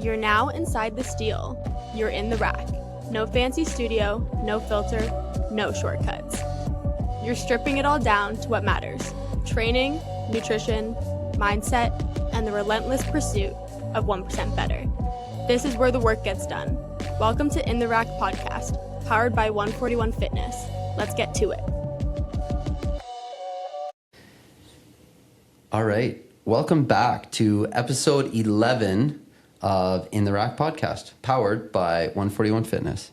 You're now inside the steel. You're in the rack. No fancy studio, no filter, no shortcuts. You're stripping it all down to what matters: training, nutrition, mindset, and the relentless pursuit of 1% better. This is where the work gets done. Welcome to In the Rack podcast, powered by 141 Fitness. Let's get to it. All right. Welcome back to episode 11 of In the Rack podcast, powered by 141 Fitness.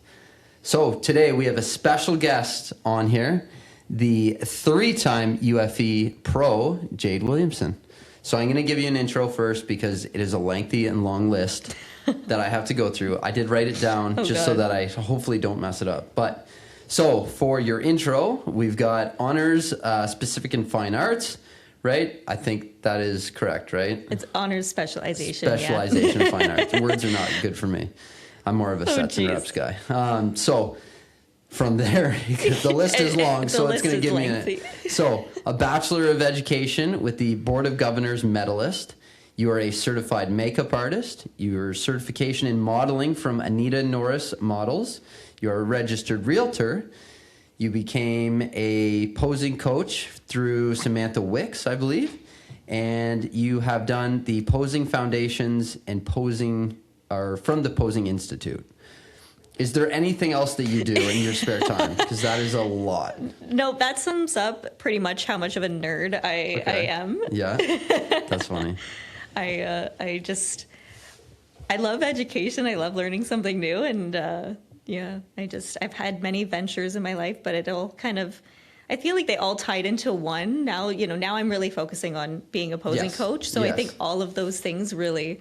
So today we have a special guest on here, the three-time UFE pro, Jade Williamson. So I'm going to give you an intro first because it is a lengthy and long list that I have to go through. I did write it down so that I hopefully don't mess it up. But so for your intro, we've got honors specific in fine arts, right? I think that is correct, right? It's honors specialization. Specialization in fine arts. Words are not good for me. I'm more of a sets and reps guy. So from there, the list is long, so it's going to give me So a Bachelor of Education with the Board of Governors medalist. You are a certified makeup artist. Your certification in modeling from Anita Norris Models. You're a registered realtor. You became a posing coach through Samantha Wicks, I believe. And you have done the Posing Foundations and Posing, or from the Posing Institute. Is there anything else that you do in your spare time? Because that is a lot. No, that sums up pretty much how much of a nerd I am. Yeah, that's funny. I love education. I love learning something new. And I've had many ventures in my life, but I feel like they all tied into one. Now I'm really focusing on being a posing coach. So I think all of those things really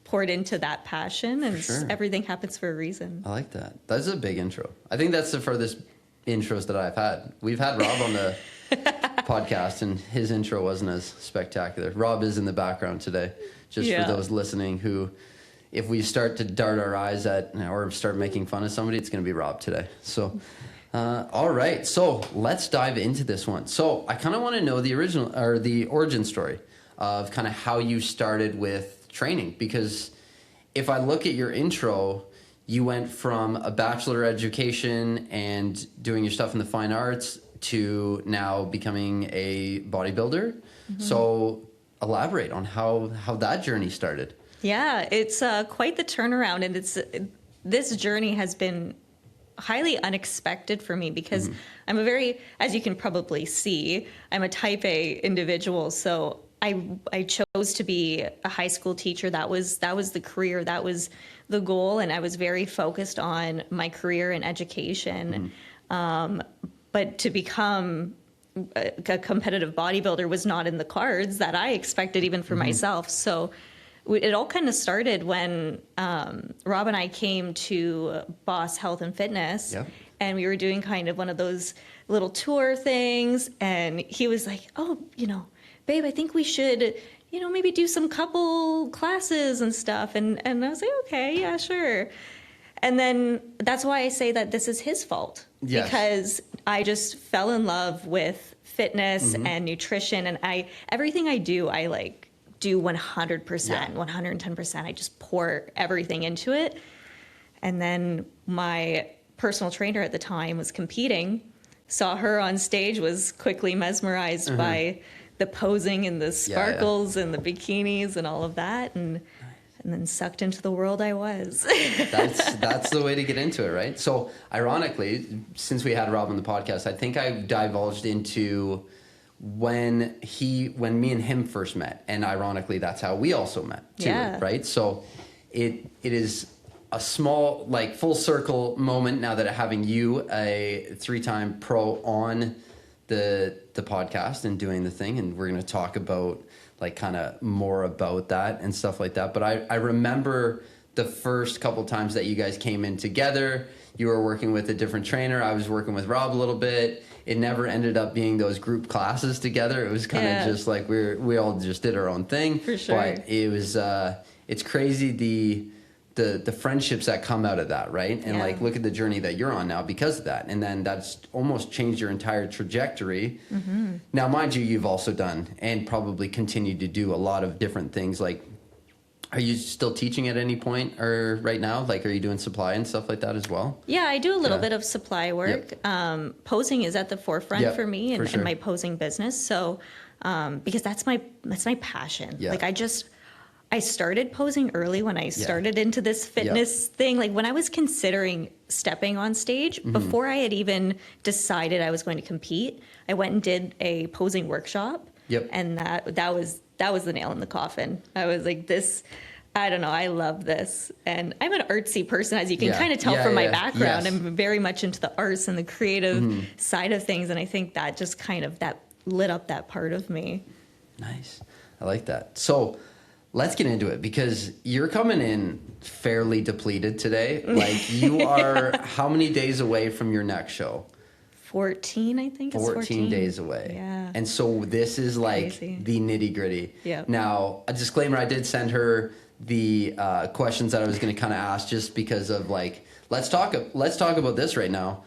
poured into that passion, and everything happens for a reason. I like that. That's a big intro. I think that's the furthest intros that I've had. We've had Rob on the podcast, and his intro wasn't as spectacular. Rob is in the background today, just for those listening who, if we start to dart our eyes at or start making fun of somebody, it's going to be Rob today. So, all right. So let's dive into this one. So I kind of want to know the origin story of kind of how you started with training, because if I look at your intro, you went from a bachelor education and doing your stuff in the fine arts to now becoming a bodybuilder. Mm-hmm. So elaborate on how that journey started. Yeah, it's quite the turnaround, and this journey has been highly unexpected for me because I'm as you can probably see, I'm a type A individual. So I chose to be a high school teacher. That was the career, that was the goal, and I was very focused on my career and education. But to become a competitive bodybuilder was not in the cards that I expected, even for myself. So it all kind of started when Rob and I came to Boss Health and Fitness, and we were doing kind of one of those little tour things, and he was like, "Oh, babe, I think we should, maybe do some couple classes and stuff." And I was like, okay, yeah, sure. And then that's why I say that this is his fault. Yes. Because I just fell in love with fitness and nutrition, and everything I do, I do 100%, 110%. I just pour everything into it. And then my personal trainer at the time was competing, saw her on stage, was quickly mesmerized by the posing and the sparkles and the bikinis and all of that, and then sucked into the world I was. That's the way to get into it, right? So ironically, since we had Rob on the podcast, I think I divulged into when me and him first met, and ironically that's how we also met too, right? So it is a small full circle moment now that having you, a three-time pro, on the podcast and doing the thing, and we're going to talk about kind of more about that and stuff like that. But I remember the first couple times that you guys came in together, you were working with a different trainer, I was working with Rob a little bit. It never ended up being those group classes together. It was kind of just like we all just did our own thing. For sure. But it was it's crazy the friendships that come out of that, right? And look at the journey that you're on now because of that. And then that's almost changed your entire trajectory. Now, mind you, you've also done and probably continue to do a lot of different things. Are you still teaching at any point or right now? Like, are you doing supply and stuff like that as well? Yeah, I do a little bit of supply work. Yep. Posing is at the forefront for me and, sure. and my posing business. So, because that's my passion. Yeah. Like I started posing early when I started into this fitness thing. Like when I was considering stepping on stage, before I had even decided I was going to compete, I went and did a posing workshop. Yep. And that was the nail in the coffin. I was like, I don't know, I love this. And I'm an artsy person, as you can kind of tell from my background. Yes. I'm very much into the arts and the creative side of things. And I think that just that lit up that part of me. Nice. I like that. So let's get into it, because you're coming in fairly depleted today. Like, you are how many days away from your next show? 14, I think. 14 days away. Yeah. And so this is like Crazy. the nitty gritty. Yeah. Now, a disclaimer, I did send her the questions that I was going to kind of ask, just because of like, let's talk about this right now.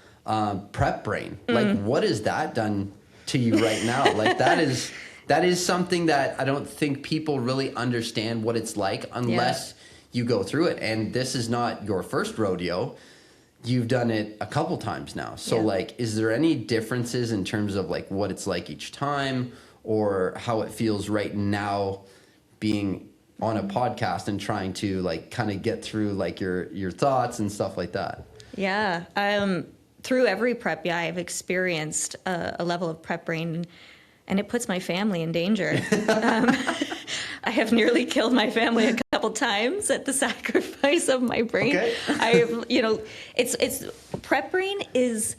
Prep brain. Like, what has that done to you right now? Like, that is something that I don't think people really understand what it's like unless you go through it. And this is not your first rodeo. You've done it a couple times now. So like, is there any differences in terms of like what it's like each time, or how it feels right now being on a podcast and trying to like kind of get through like your thoughts and stuff like that? Yeah. Through every prep, I've experienced a level of prep brain, and it puts my family in danger. I have nearly killed my family a couple times at the sacrifice of my brain. Okay. It's prep brain is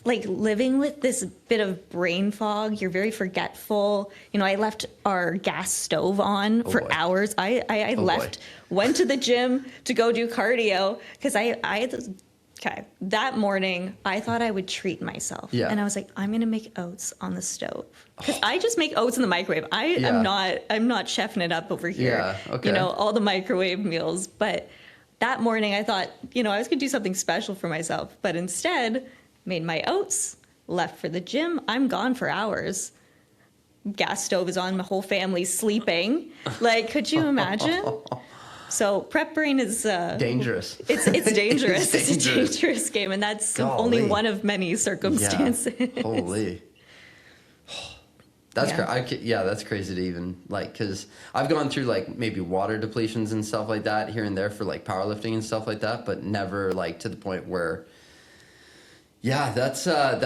like living with this bit of brain fog. You're very forgetful. I left our gas stove on for hours. I went to the gym to go do cardio because Okay, that morning, I thought I would treat myself. Yeah. And I was like, I'm going to make oats on the stove. Because I just make oats in the microwave. I'm not chefing it up over here. Yeah, okay. All the microwave meals. But that morning, I thought, I was going to do something special for myself. But instead, made my oats, left for the gym. I'm gone for hours. Gas stove is on, my whole family's sleeping. Like, could you imagine? So prep brain is dangerous. It's dangerous. It's It's a dangerous game, and that's only one of many circumstances. Yeah. Holy. That's that's crazy to even like, because I've gone through like maybe water depletions and stuff like that here and there for like powerlifting and stuff like that, but never like to the point where. Yeah, that's don't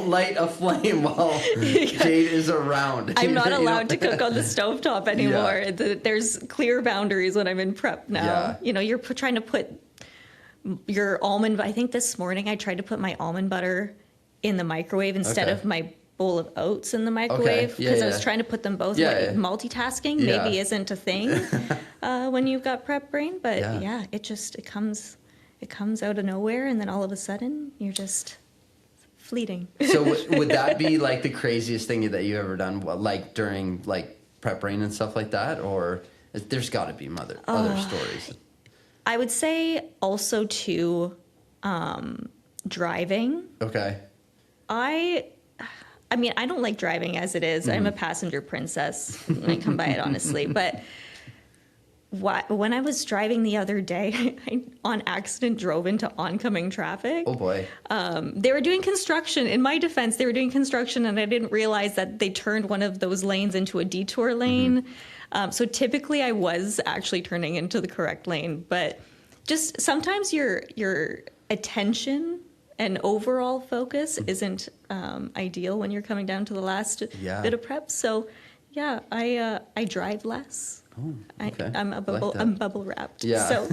light a flame while Jade is around. I'm not allowed to cook on the stovetop anymore. Yeah. There's clear boundaries when I'm in prep now. Yeah. You're trying to put your almond. I think this morning I tried to put my almond butter in the microwave instead of my bowl of oats in the microwave because I was trying to put them both. Multitasking maybe isn't a thing when you've got prep brain, but it comes out of nowhere, and then all of a sudden, you're just fleeting. So would that be like the craziest thing that you've ever done, like during like prep brain and stuff like that? Or there's got to be other stories. I would say also too, driving. Okay. I mean, I don't like driving as it is. I'm a passenger princess when I come by it, honestly. But when I was driving the other day, I on accident drove into oncoming traffic. Oh boy. They were doing construction. In my defense, they were doing construction, and I didn't realize that they turned one of those lanes into a detour lane. So typically I was actually turning into the correct lane, but just sometimes your attention and overall focus isn't ideal when you're coming down to the last bit of prep. So I drive less. Oh, okay. I'm bubble wrapped. Yeah. So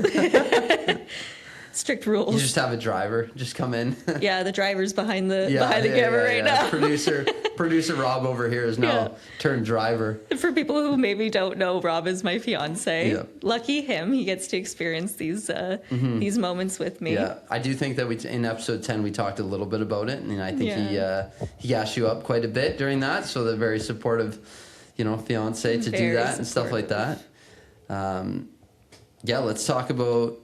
strict rules. You just have a driver just come in. Yeah, the driver's behind the camera right now. Producer Rob over here is now turned driver. For people who maybe don't know, Rob is my fiance. Yeah. Lucky him, he gets to experience these moments with me. Yeah, I do think that in episode 10 we talked a little bit about it, and I think he gassed you up quite a bit during that. So they're very supportive. Fiance to do that and stuff like that. Let's talk about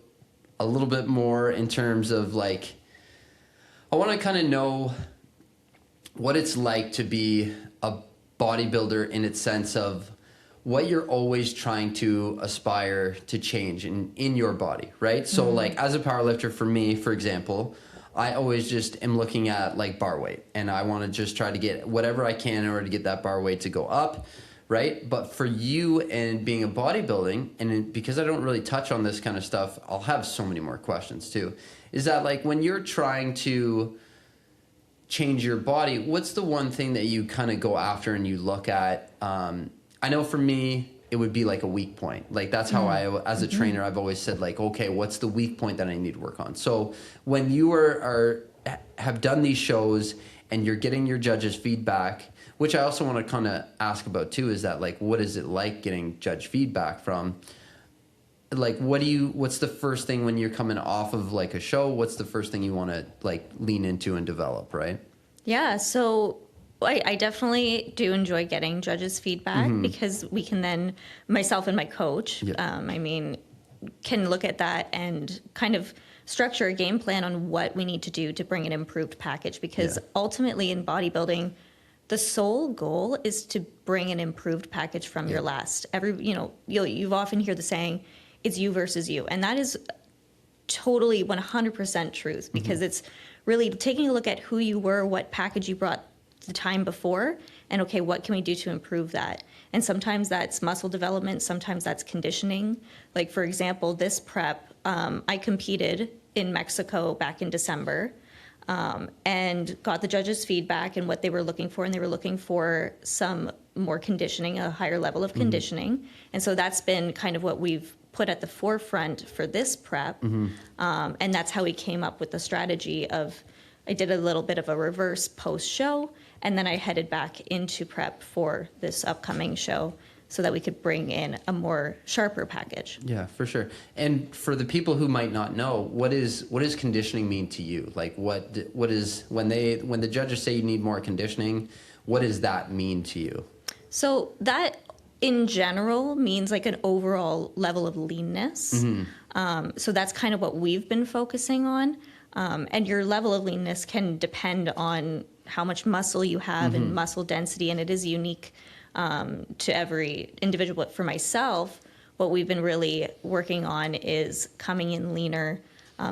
a little bit more in terms of like, I want to kind of know what it's like to be a bodybuilder in its sense of what you're always trying to aspire to change in your body, right? So like as a powerlifter, for me, for example, I always just am looking at like bar weight, and I want to just try to get whatever I can in order to get that bar weight to go up, right? But for you and being a bodybuilding, because I don't really touch on this kind of stuff, I'll have so many more questions too, is that like when you're trying to change your body, what's the one thing that you kind of go after and you look at? I know for me, it would be like a weak point. Like that's how I, as a trainer, I've always said like, okay, what's the weak point that I need to work on? So when you have done these shows and you're getting your judges' feedback, which I also want to kind of ask about too, is that like, what is it like getting judge feedback from? Like, what's the first thing when you're coming off of like a show? What's the first thing you want to like lean into and develop, right? Yeah. So I definitely do enjoy getting judges' feedback because we can then, myself and my coach, can look at that and kind of structure a game plan on what we need to do to bring an improved package. Because ultimately in bodybuilding, the sole goal is to bring an improved package from your last. You've often hear the saying, it's you versus you. And that is totally 100% truth, because it's really taking a look at who you were, what package you brought the time before, and okay, what can we do to improve that? And sometimes that's muscle development, sometimes that's conditioning. Like for example, this prep, I competed in Mexico back in December, and got the judges' feedback and what they were looking for, and they were looking for some more conditioning, a higher level of conditioning. And so that's been kind of what we've put at the forefront for this prep, and that's how we came up with the strategy of, I did a little bit of a reverse post-show, and then I headed back into prep for this upcoming show so that we could bring in a more sharper package. Yeah, for sure. And for the people who might not know, what does conditioning mean to you? Like what is, when the judges say you need more conditioning, what does that mean to you? So that in general means like an overall level of leanness. So that's kind of what we've been focusing on. And your level of leanness can depend on how much muscle you have and muscle density, and it is unique to every individual. But for myself, what we've been really working on is coming in leaner.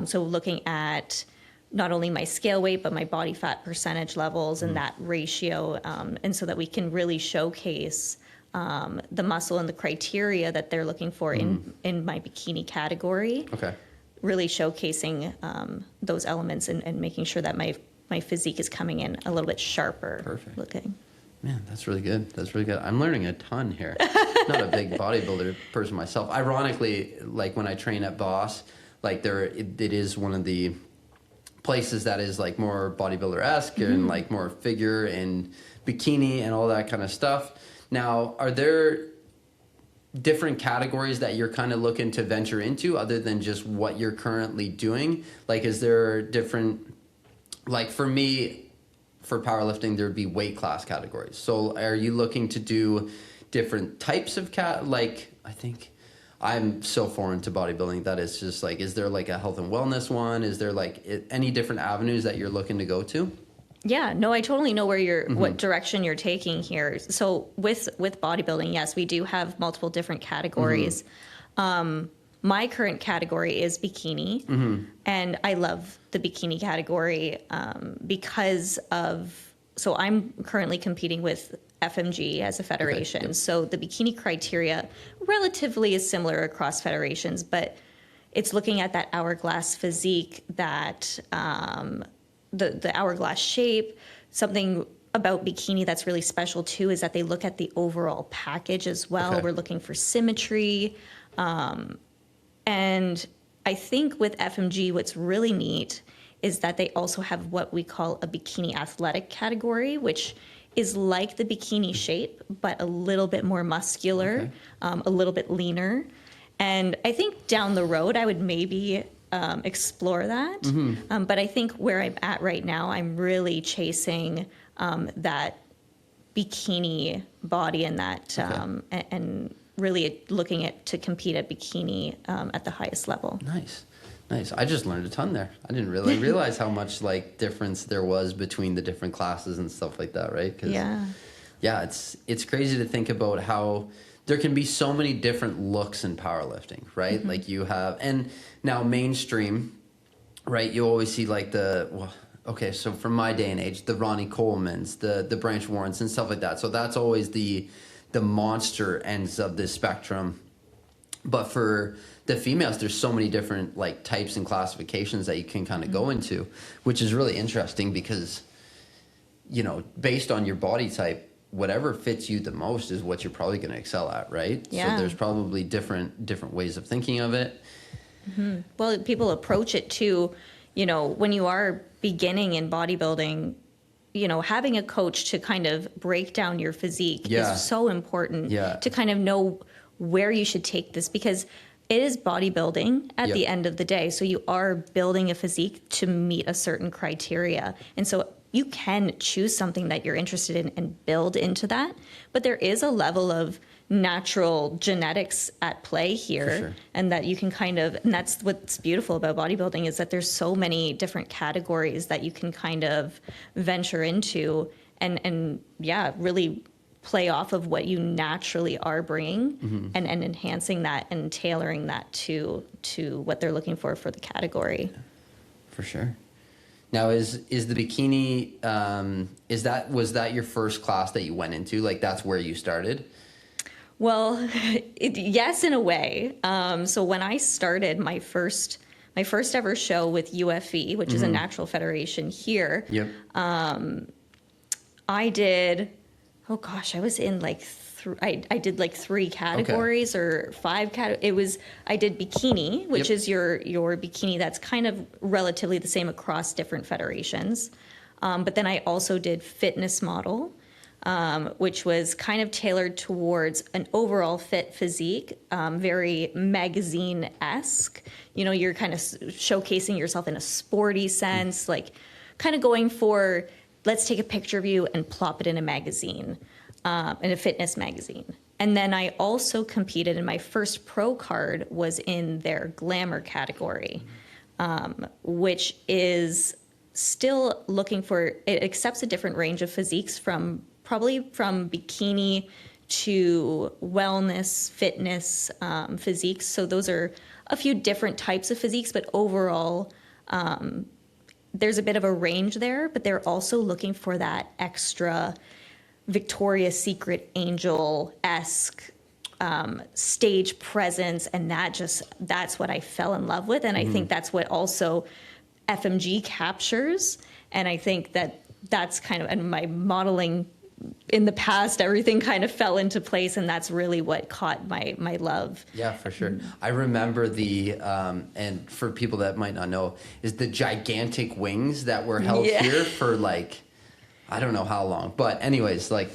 So looking at not only my scale weight, but my body fat percentage levels and that ratio, and so that we can really showcase the muscle and the criteria that they're looking for in my bikini category. Okay. Really showcasing those elements and making sure that my physique is coming in a little bit sharper looking. Man, that's really good. That's really good. I'm learning a ton here. Not a big bodybuilder person myself. Ironically, like when I train at Boss, like it is one of the places that is like more bodybuilder-esque and like more figure and bikini and all that kind of stuff. Now, are there different categories that you're kind of looking to venture into other than just what you're currently doing? Like, is there different, like for me, for powerlifting, there'd be weight class categories. So are you looking to do different types of like, I think I'm so foreign to bodybuilding that it's just like, is there like a health and wellness one? Is there like any different avenues that you're looking to go to? Yeah, no, I totally know where what direction you're taking here. So with bodybuilding, yes, we do have multiple different categories. My current category is bikini, and I love the bikini category because so I'm currently competing with FMG as a federation. Okay. So the bikini criteria relatively is similar across federations, but it's looking at that hourglass physique, that the hourglass shape. Something about bikini that's really special too is that they look at the overall package as well. Okay. We're looking for symmetry. And I think with FMG, what's really neat is that they also have what we call a bikini athletic category, which is like the bikini shape, but a little bit more muscular, a little bit leaner. And I think down the road, I would maybe explore that. But I think where I'm at right now, I'm really chasing that bikini body and that, and really looking to compete at bikini at the highest level. Nice. I just learned a ton there. I didn't really realize how much like difference there was between the different classes and stuff like that, right? 'Cause, Yeah, it's crazy to think about how there can be so many different looks in powerlifting, right? Mm-hmm. Like you have, and now mainstream, right? You always see like okay, so from my day and age, the Ronnie Colemans, the Branch Warrens and stuff like that. So that's always the monster ends of the spectrum. But for the females, there's so many different like types and classifications that you can kind of go into, which is really interesting because, you know, based on your body type, whatever fits you the most is what you're probably going to excel at, right? Yeah. So there's probably different ways of thinking of it. Mm-hmm. Well, people approach it too, you know, when you are beginning in bodybuilding, you know, having a coach to kind of break down your physique is so important to kind of know where you should take this, because it is bodybuilding at the end of the day. So you are building a physique to meet a certain criteria. And so you can choose something that you're interested in and build into that. But there is a level of natural genetics at play here. For sure. And that you can kind of, and that's what's beautiful about bodybuilding, is that there's so many different categories that you can kind of venture into and really play off of what you naturally are bringing and enhancing that and tailoring that to what they're looking for the category. For sure. Now, is the bikini, was that your first class that you went into? Like, that's where you started? Well, yes, in a way. So when I started my first ever show with UFE, which is a natural federation here, I did, I was in like, I did like 3 categories or 5 categories. I did bikini, which is your bikini that's kind of relatively the same across different federations. But then I also did fitness model, which was kind of tailored towards an overall fit physique, very magazine-esque. You know, you're kind of showcasing yourself in a sporty sense, like kind of going for, let's take a picture of you and plop it in a magazine. In a fitness magazine. And then I also competed, and my first pro card was in their glamour category, which is still looking for, it accepts a different range of physiques probably from bikini to wellness, fitness physiques. So those are a few different types of physiques, but overall, there's a bit of a range there, but they're also looking for that extra Victoria's Secret angel-esque stage presence, and that's what I fell in love with, and I think that's what also FMG captures, and I think that's kind of, and my modeling in the past, everything kind of fell into place, and that's really what caught my love. Yeah, for sure. I remember and for people that might not know, is the gigantic wings that were held here for like, I don't know how long, but anyways, like,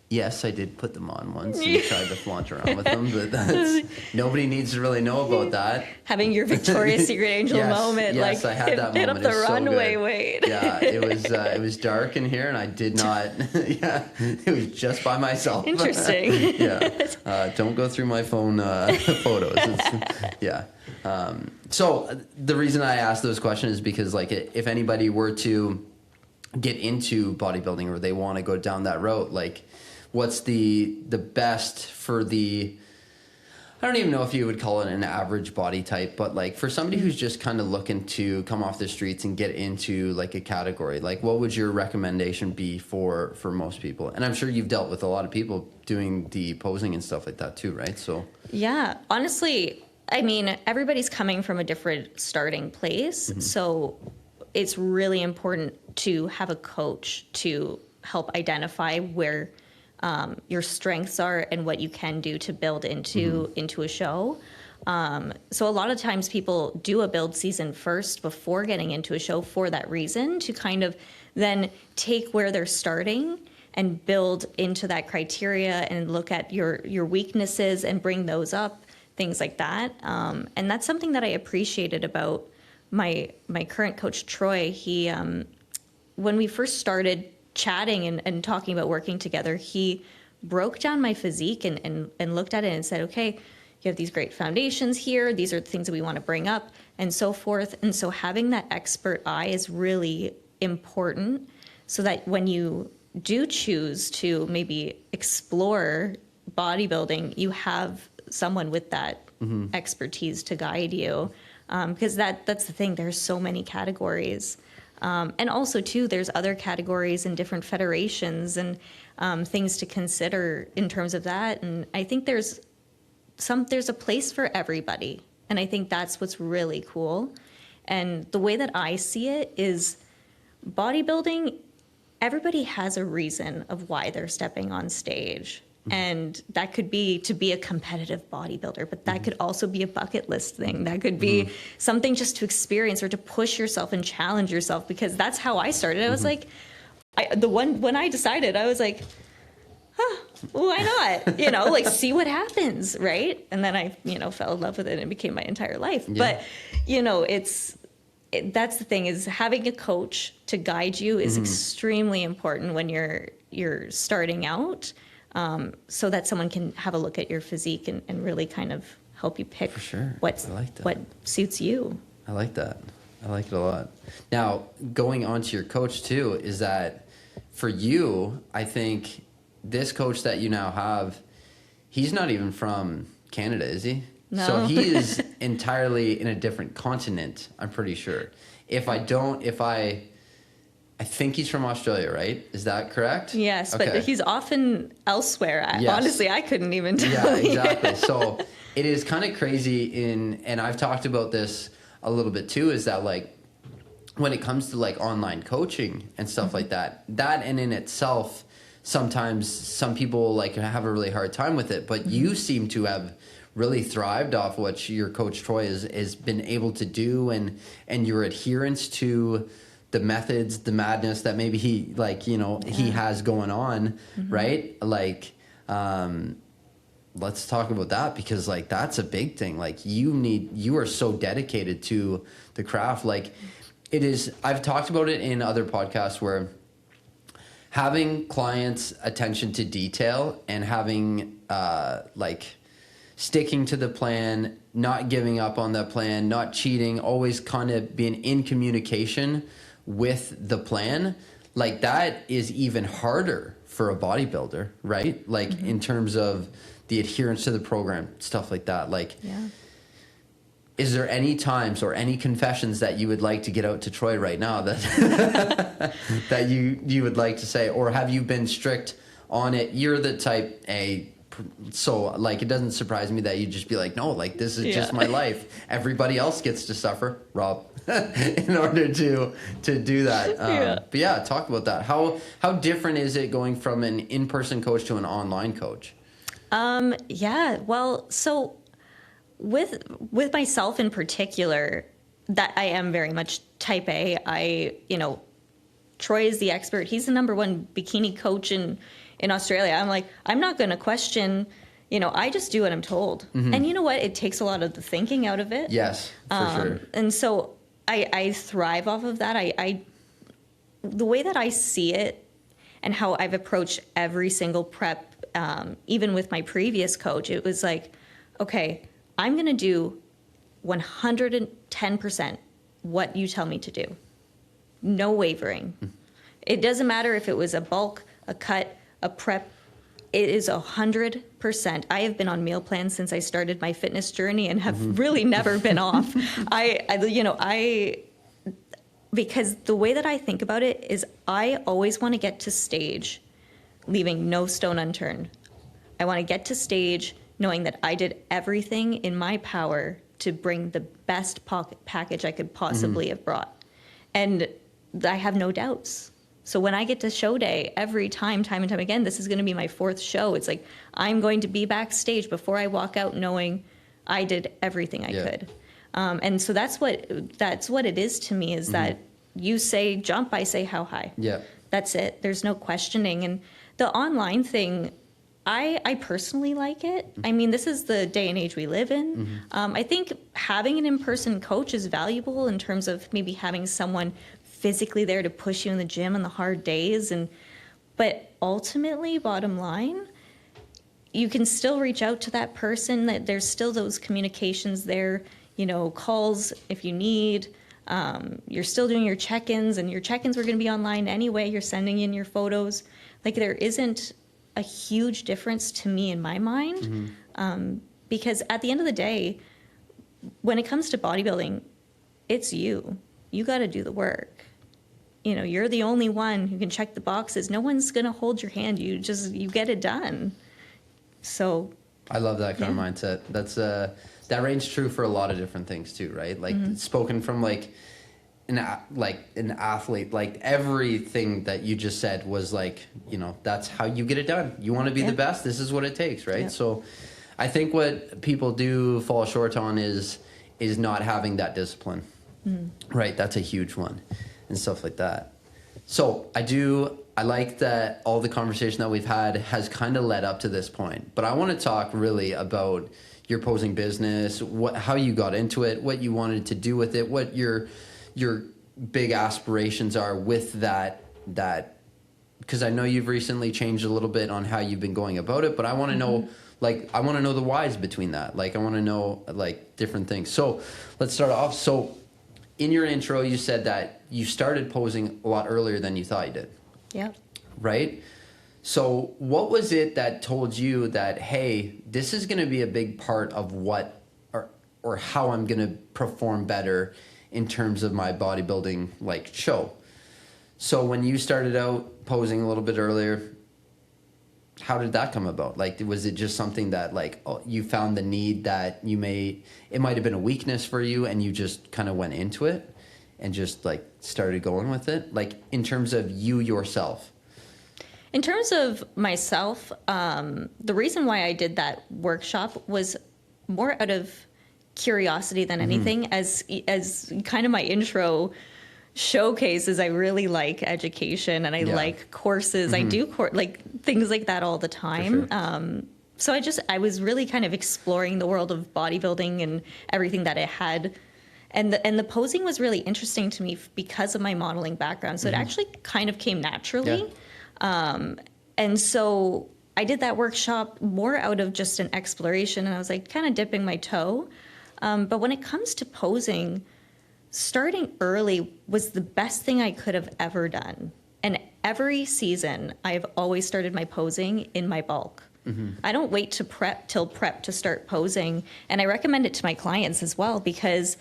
yes, I did put them on once and tried to flaunt around with them, but nobody needs to really know about that. Having your Victoria's Secret angel moment, yes, I had that hit moment. up the runway, wait. Yeah, it was dark in here, and I did not. Yeah, it was just by myself. Interesting. Don't go through my phone photos. So the reason I asked those questions is because, like, if anybody were to get into bodybuilding or they want to go down that road, like, what's the best for the, I don't even know if you would call it an average body type, but like for somebody who's just kind of looking to come off the streets and get into like a category, like what would your recommendation be for most people? And I'm sure you've dealt with a lot of people doing the posing and stuff like that too, right? So yeah, honestly, I mean, everybody's coming from a different starting place, so it's really important to have a coach to help identify where your strengths are and what you can do to build into a show. So a lot of times people do a build season first before getting into a show for that reason, to kind of then take where they're starting and build into that criteria and look at your weaknesses and bring those up, things like that. And that's something that I appreciated about my current coach, Troy. He, when we first started chatting and talking about working together, he broke down my physique and looked at it and said, okay, you have these great foundations here. These are the things that we want to bring up and so forth. And so having that expert eye is really important, so that when you do choose to maybe explore bodybuilding, you have someone with that expertise to guide you. Because that's the thing. There's so many categories. And also, too, there's other categories in different federations and things to consider in terms of that. And I think there's a place for everybody. And I think that's what's really cool. And the way that I see it is bodybuilding, everybody has a reason of why they're stepping on stage. And that could be to be a competitive bodybuilder, but that could also be a bucket list thing. That could be something just to experience or to push yourself and challenge yourself, because that's how I started. I was like, when I decided, I was like, why not? Like, see what happens, right? And then I, fell in love with it and it became my entire life. Yeah. But, that's the thing, is having a coach to guide you is extremely important when you're starting out. So that someone can have a look at your physique and really kind of help you pick what suits you. I like that. I like it a lot. Now, going on to your coach too, is that for you, I think this coach that you now have, he's not even from Canada, is he? No. So he is entirely in a different continent, I'm pretty sure. I think he's from Australia, right? Is that correct? Yes, okay. But he's often elsewhere. Yes. Honestly, I couldn't even tell. Yeah, exactly. So it is kind of crazy and I've talked about this a little bit too, is that like when it comes to like online coaching and stuff like that and in itself, sometimes some people like have a really hard time with it, but you seem to have really thrived off what your coach Troy has been able to do and your adherence to the methods, the madness that maybe he he has going on, right? Like, let's talk about that, because like that's a big thing. Like you are so dedicated to the craft. Like it is, I've talked about it in other podcasts where having clients' attention to detail and having sticking to the plan, not giving up on that plan, not cheating, always kind of being in communication with the plan, like that is even harder for a bodybuilder, right? Like in terms of the adherence to the program, stuff like that. Like, is there any times or any confessions that you would like to get out to Troy right now that that you would like to say, or have you been strict on it? You're the type A, so like it doesn't surprise me that you just be like, no, like this is just my life. Everybody else gets to suffer, Rob, in order to do that. But yeah, talk about that. How different is it going from an in-person coach to an online coach? Well, so with myself in particular, that I am very much type A. Troy is the expert. He's the number one bikini coach in Australia. I'm like, I'm not going to question, I just do what I'm told. And you know what? It takes a lot of the thinking out of it. Yes, for sure. And so I thrive off of that. The way that I see it and how I've approached every single prep, even with my previous coach, it was like, okay, I'm going to do 110% what you tell me to do. No wavering. It doesn't matter if it was a bulk, a cut, a prep. It is 100%. I have been on meal plans since I started my fitness journey and have really never been off. Because the way that I think about it is I always want to get to stage leaving no stone unturned. I want to get to stage knowing that I did everything in my power to bring the best package I could possibly have brought. And I have no doubts. So when I get to show day, every time and time again, this is going to be my fourth show. It's like I'm going to be backstage before I walk out knowing I did everything I could. And so that's what it is to me, is that you say jump, I say how high. Yeah. That's it. There's no questioning. And the online thing, I personally like it. I mean, this is the day and age we live in. I think having an in-person coach is valuable in terms of maybe having someone physically there to push you in the gym on the hard days. But ultimately, bottom line, you can still reach out to that person. That there's still those communications there, calls if you need. You're still doing your check-ins, and your check-ins were going to be online anyway. You're sending in your photos. Like, there isn't a huge difference to me in my mind, because at the end of the day, when it comes to bodybuilding, it's you. You got to do the work. You know, you're the only one who can check the boxes. No one's going to hold your hand. You get it done. So I love that kind of mindset. That's that reigns true for a lot of different things too, right? Like, spoken from like an athlete, like everything that you just said was like, you know, that's how you get it done. You want to be the best. This is what it takes, right? Yep. So I think what people do fall short on is not having that discipline, right? That's a huge one, and stuff like that. So I like that all the conversation that we've had has kind of led up to this point, but I want to talk really about your posing business, how you got into it, what you wanted to do with it, what your big aspirations are with that, because I know you've recently changed a little bit on how you've been going about it, but I want to know, like, I want to know the whys between that. Like, I want to know, like, different things. So let's start off. So in your intro, you said that you started posing a lot earlier than you thought you did. Yeah. Right? So what was it that told you that, hey, this is going to be a big part of what or how I'm going to perform better in terms of my bodybuilding, like, show? So when you started out posing a little bit earlier, how did that come about? Like, was it just something that, like, you found the need that it might have been a weakness for you and you just kind of went into it and just, like, started going with it? Like, in terms of you yourself. In terms of myself, the reason why I did that workshop was more out of curiosity than anything. As kind of my intro showcases, I really like education and I like courses. I do like things like that all the time. Sure. So I was really kind of exploring the world of bodybuilding and everything that it had. And the posing was really interesting to me because of my modeling background. So it actually kind of came naturally. Yeah. And so I did that workshop more out of just an exploration, and I was like kind of dipping my toe. But when it comes to posing, starting early was the best thing I could have ever done. And every season, I've always started my posing in my bulk. I don't wait to prep to start posing. And I recommend it to my clients as well, because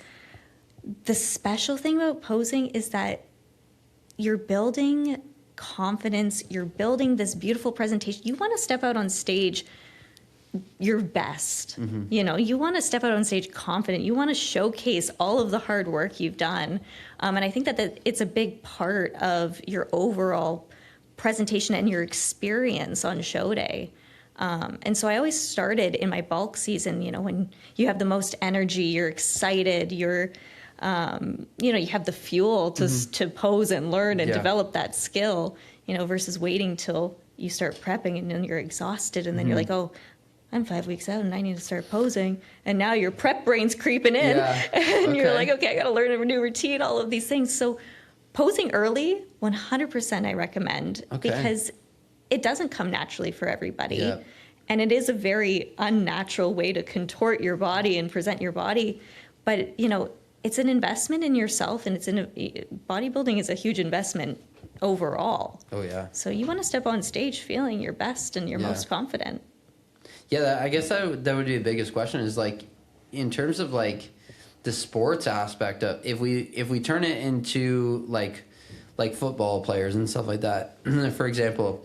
the special thing about posing is that you're building confidence, you're building this beautiful presentation. You want to step out on stage your best. You know, you want to step out on stage confident. You want to showcase all of the hard work you've done. And I think that it's a big part of your overall presentation and your experience on show day. And so I always started in my bulk season, you know, when you have the most energy, you're excited, you have the fuel to pose and learn and develop that skill, you know, versus waiting till you start prepping and then you're exhausted and then you're like, oh, I'm 5 weeks out and I need to start posing. And now your prep brain's creeping in and you're like, okay, I got to learn a new routine, all of these things. So posing early, 100% I recommend, because it doesn't come naturally for everybody. Yeah. And it is a very unnatural way to contort your body and present your body. But, you know, it's an investment in yourself, and bodybuilding is a huge investment overall. Oh, yeah. So you want to step on stage feeling your best and your most confident. Yeah, I guess that would be the biggest question is, like, in terms of, like, the sports aspect of, if we turn it into, like football players and stuff like that, for example,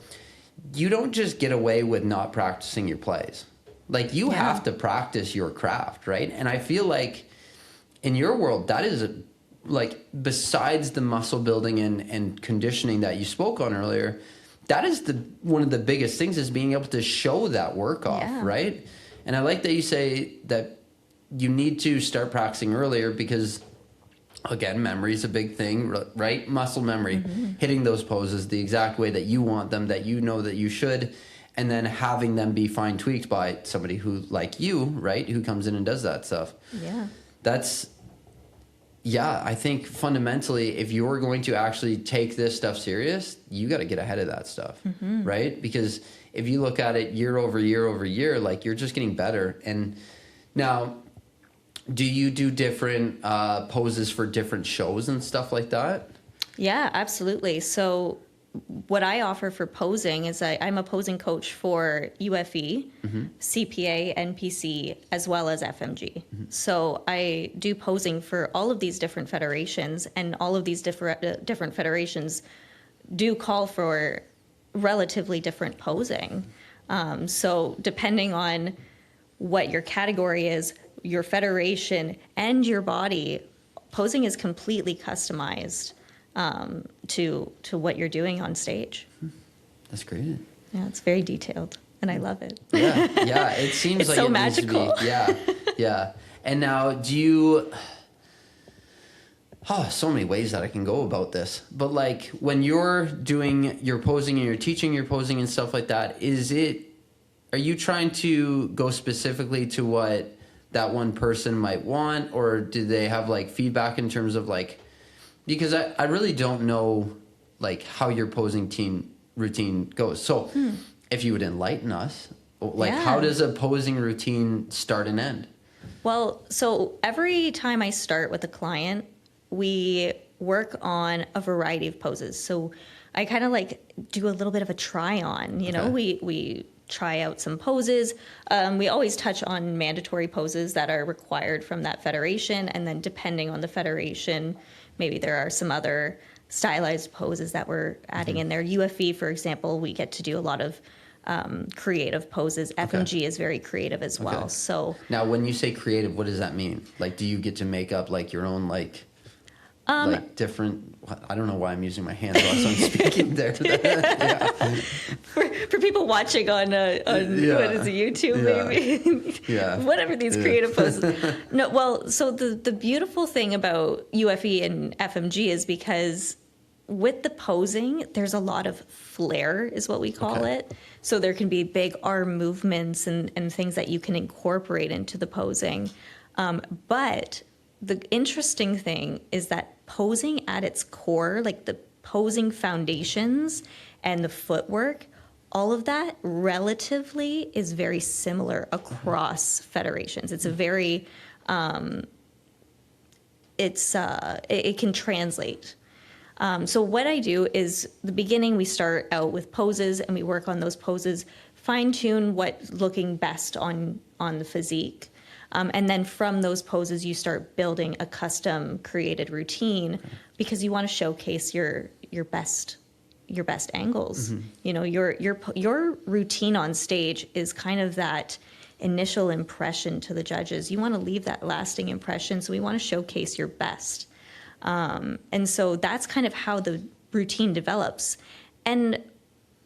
you don't just get away with not practicing your plays. Like, you have to practice your craft, right? And I feel like in your world, that is, like, besides the muscle building and conditioning that you spoke on earlier, that is one of the biggest things, is being able to show that work off, right? And I like that you say that you need to start practicing earlier because, again, memory is a big thing, right? Muscle memory, hitting those poses the exact way that you want them, that you know that you should, and then having them be fine tweaked by somebody who, like you, right, who comes in and does that stuff. I think fundamentally, if you're going to actually take this stuff serious, you got to get ahead of that stuff, right? Because if you look at it year over year over year, like, you're just getting better. And now, Do you do different poses for different shows and stuff like that? Yeah, absolutely. So what I offer for posing is I'm a posing coach for UFE, CPA, NPC, as well as FMG. So I do posing for all of these different federations, and all of these different federations do call for relatively different posing. So depending on what your category is, your federation, and your body, posing is completely customized to what you're doing on stage. That's great. Yeah, it's very detailed, and I love it. Yeah. It seems It's like so it magical. needs to be. Yeah. And now, do you? Oh, so many ways that I can go about this. But like when you're doing your posing and you're teaching your posing and stuff like that, are you trying to go specifically to what that one person might want, or do they have like feedback in terms of like, because I really don't know like how your posing routine goes. So if you would enlighten us, like how does a posing routine start and end? Well, so every time I start with a client, we work on a variety of poses. So I kind of like do a little bit of a try on, you know, we try out some poses. We always touch on mandatory poses that are required from that federation. And then depending on the federation, maybe there are some other stylized poses that we're adding in there. UFE, for example, we get to do a lot of creative poses. FMG is very creative as well. So now when you say creative, what does that mean? Like, do you get to make up like your own like different, I don't know why I'm using my hands while I'm speaking there. For people watching on what is it, YouTube maybe? Whatever these creative poses. No, well, so the beautiful thing about UFE and FMG is because with the posing, there's a lot of flair is what we call it. So there can be big arm movements and things that you can incorporate into the posing. But the interesting thing is that posing at its core, like the posing foundations and the footwork, all of that relatively is very similar across federations. It's a very, it can translate. So what I do is the beginning, we start out with poses and we work on those poses, fine tune what's looking best on the physique. And then from those poses, you start building a custom created routine because you want to showcase your best angles. You know, your routine on stage is kind of that initial impression to the judges. You want to leave that lasting impression, so we want to showcase your best. And so that's kind of how the routine develops. And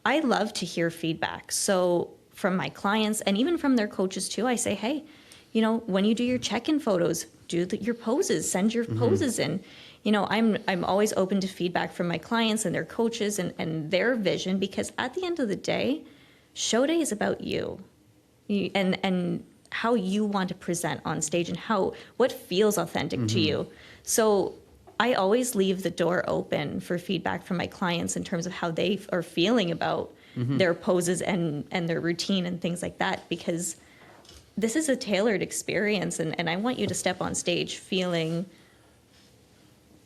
I love to hear feedback. So from my clients and even from their coaches too, I say, hey, you know, when you do your check-in photos, do your poses, send your poses in. You know, I'm always open to feedback from my clients and their coaches and their vision, because at the end of the day, show day is about you and how you want to present on stage and what feels authentic to you. So I always leave the door open for feedback from my clients in terms of how they are feeling about their poses and their routine and things like that, because this is a tailored experience, and I want you to step on stage feeling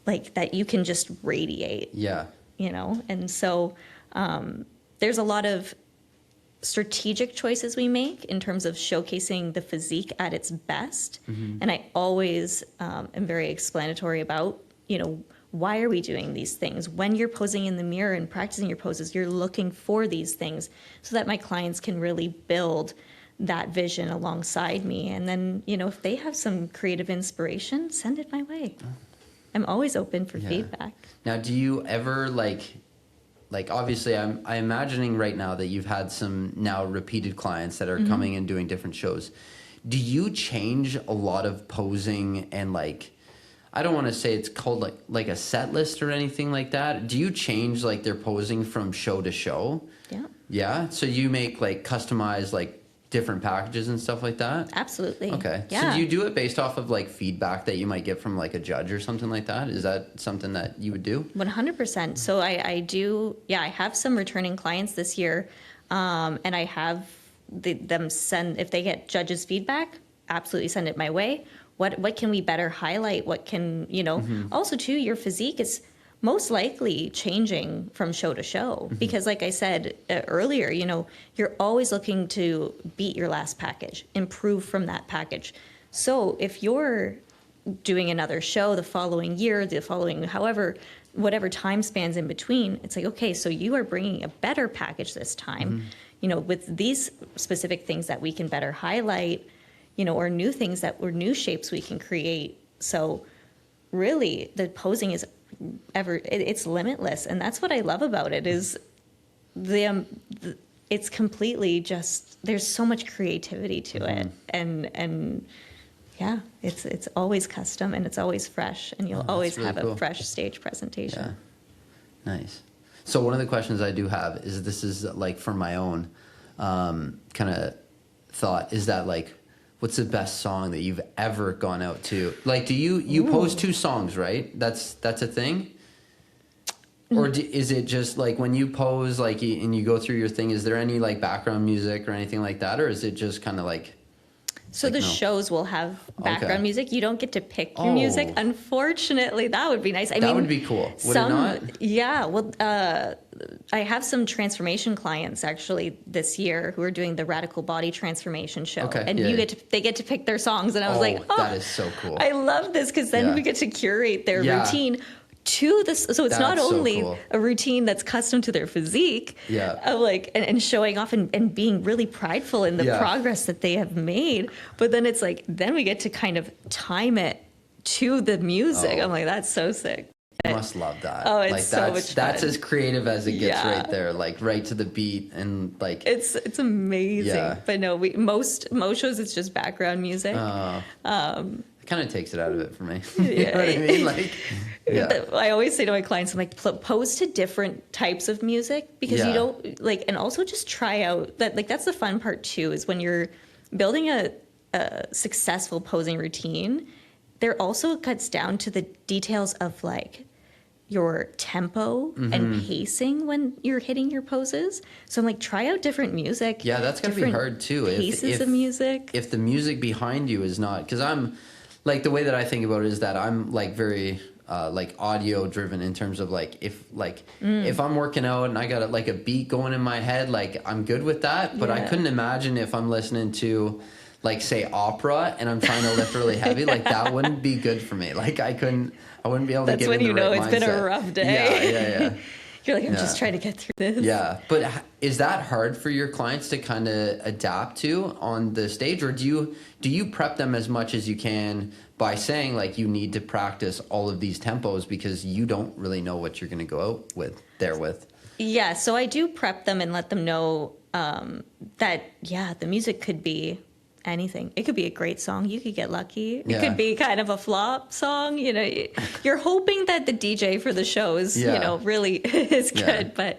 like that you can just radiate. Yeah. You know? And so there's a lot of strategic choices we make in terms of showcasing the physique at its best. And I always am very explanatory about, you know, why are we doing these things? When you're posing in the mirror and practicing your poses, you're looking for these things so that my clients can really build that vision alongside me. And then, you know, if they have some creative inspiration, send it my way. I'm always open for feedback. Now, do you ever like obviously I'm imagining right now that you've had some now repeated clients that are coming and doing different shows. Do you change a lot of posing and like, I don't want to say it's called like a set list or anything like that. Do you change like their posing from show to show? Yeah. Yeah. So you make like customized like different packages and stuff like that? Absolutely. Okay. Yeah. So do you do it based off of like feedback that you might get from like a judge or something like that? Is that something that you would do? 100%. So I do. Yeah, I have some returning clients this year, and I have them send, if they get judges' feedback, absolutely send it my way. what can we better highlight? What can, also too, your physique is most likely changing from show to show, because like I said earlier, you're always looking to beat your last package, improve from that package. So if you're doing another show the following year, the following, whatever time spans in between, it's like, okay, so you are bringing a better package this time, with these specific things that we can better highlight, or new things or new shapes we can create. So really the posing is it's limitless. And that's what I love about it, is it's completely just, there's so much creativity to it. And yeah, it's always custom and it's always fresh, and you'll always really have cool. a fresh stage presentation. Yeah. Nice. So one of the questions I do have is, this is like for my own kind of thought, is that like, what's the best song that you've ever gone out to? Like, do you pose 2 songs, right? That's a thing? Or is it just like when you pose, like, and you go through your thing, is there any like background music or anything like that? Or is it just kind of like... So the shows will have background music. You don't get to pick your music. Unfortunately, that would be nice. I mean, that would be cool. Would it not? Yeah. Well, I have some transformation clients actually this year who are doing the Radical Body Transformation show, and they get to pick their songs. And I was like, oh, that is so cool. I love this, because then we get to curate their routine to this. So it's not only a routine that's custom to their physique, of like, and showing off and being really prideful in the progress that they have made, but then it's like, then we get to kind of time it to the music. I'm like, that's so sick. You must love that. Oh, it's like, so much fun. That's as creative as it gets right there, like right to the beat, and like it's amazing. But no, most shows it's just background music. It kind of takes it out of it for me. You know what I mean? Like, I always say to my clients, I'm like, pose to different types of music, because you don't like, and also just try out that. Like, that's the fun part too, is when you're building a successful posing routine, there also cuts down to the details of like your tempo and pacing when you're hitting your poses. So I'm like, try out different music. Yeah, that's going to be hard too. Pieces of music. If the music behind you is not, because I'm like, the way that I think about it is that I'm like very like audio driven in terms of like, if I'm working out and I got like a beat going in my head, like I'm good with that. But I couldn't imagine if I'm listening to like, say, opera, and I'm trying to lift really heavy, like that wouldn't be good for me. Like I wouldn't be able to get in the right mindset. That's when you know it's been a rough day. Yeah. You're like, I'm just trying to get through this. Yeah, but is that hard for your clients to kind of adapt to on the stage, or do you prep them as much as you can by saying like, you need to practice all of these tempos because you don't really know what you're going to go out with? Yeah, so I do prep them and let them know that the music could be anything. It could be a great song. You could get lucky. It could be kind of a flop song. You're hoping that the DJ for the show is, really is good. But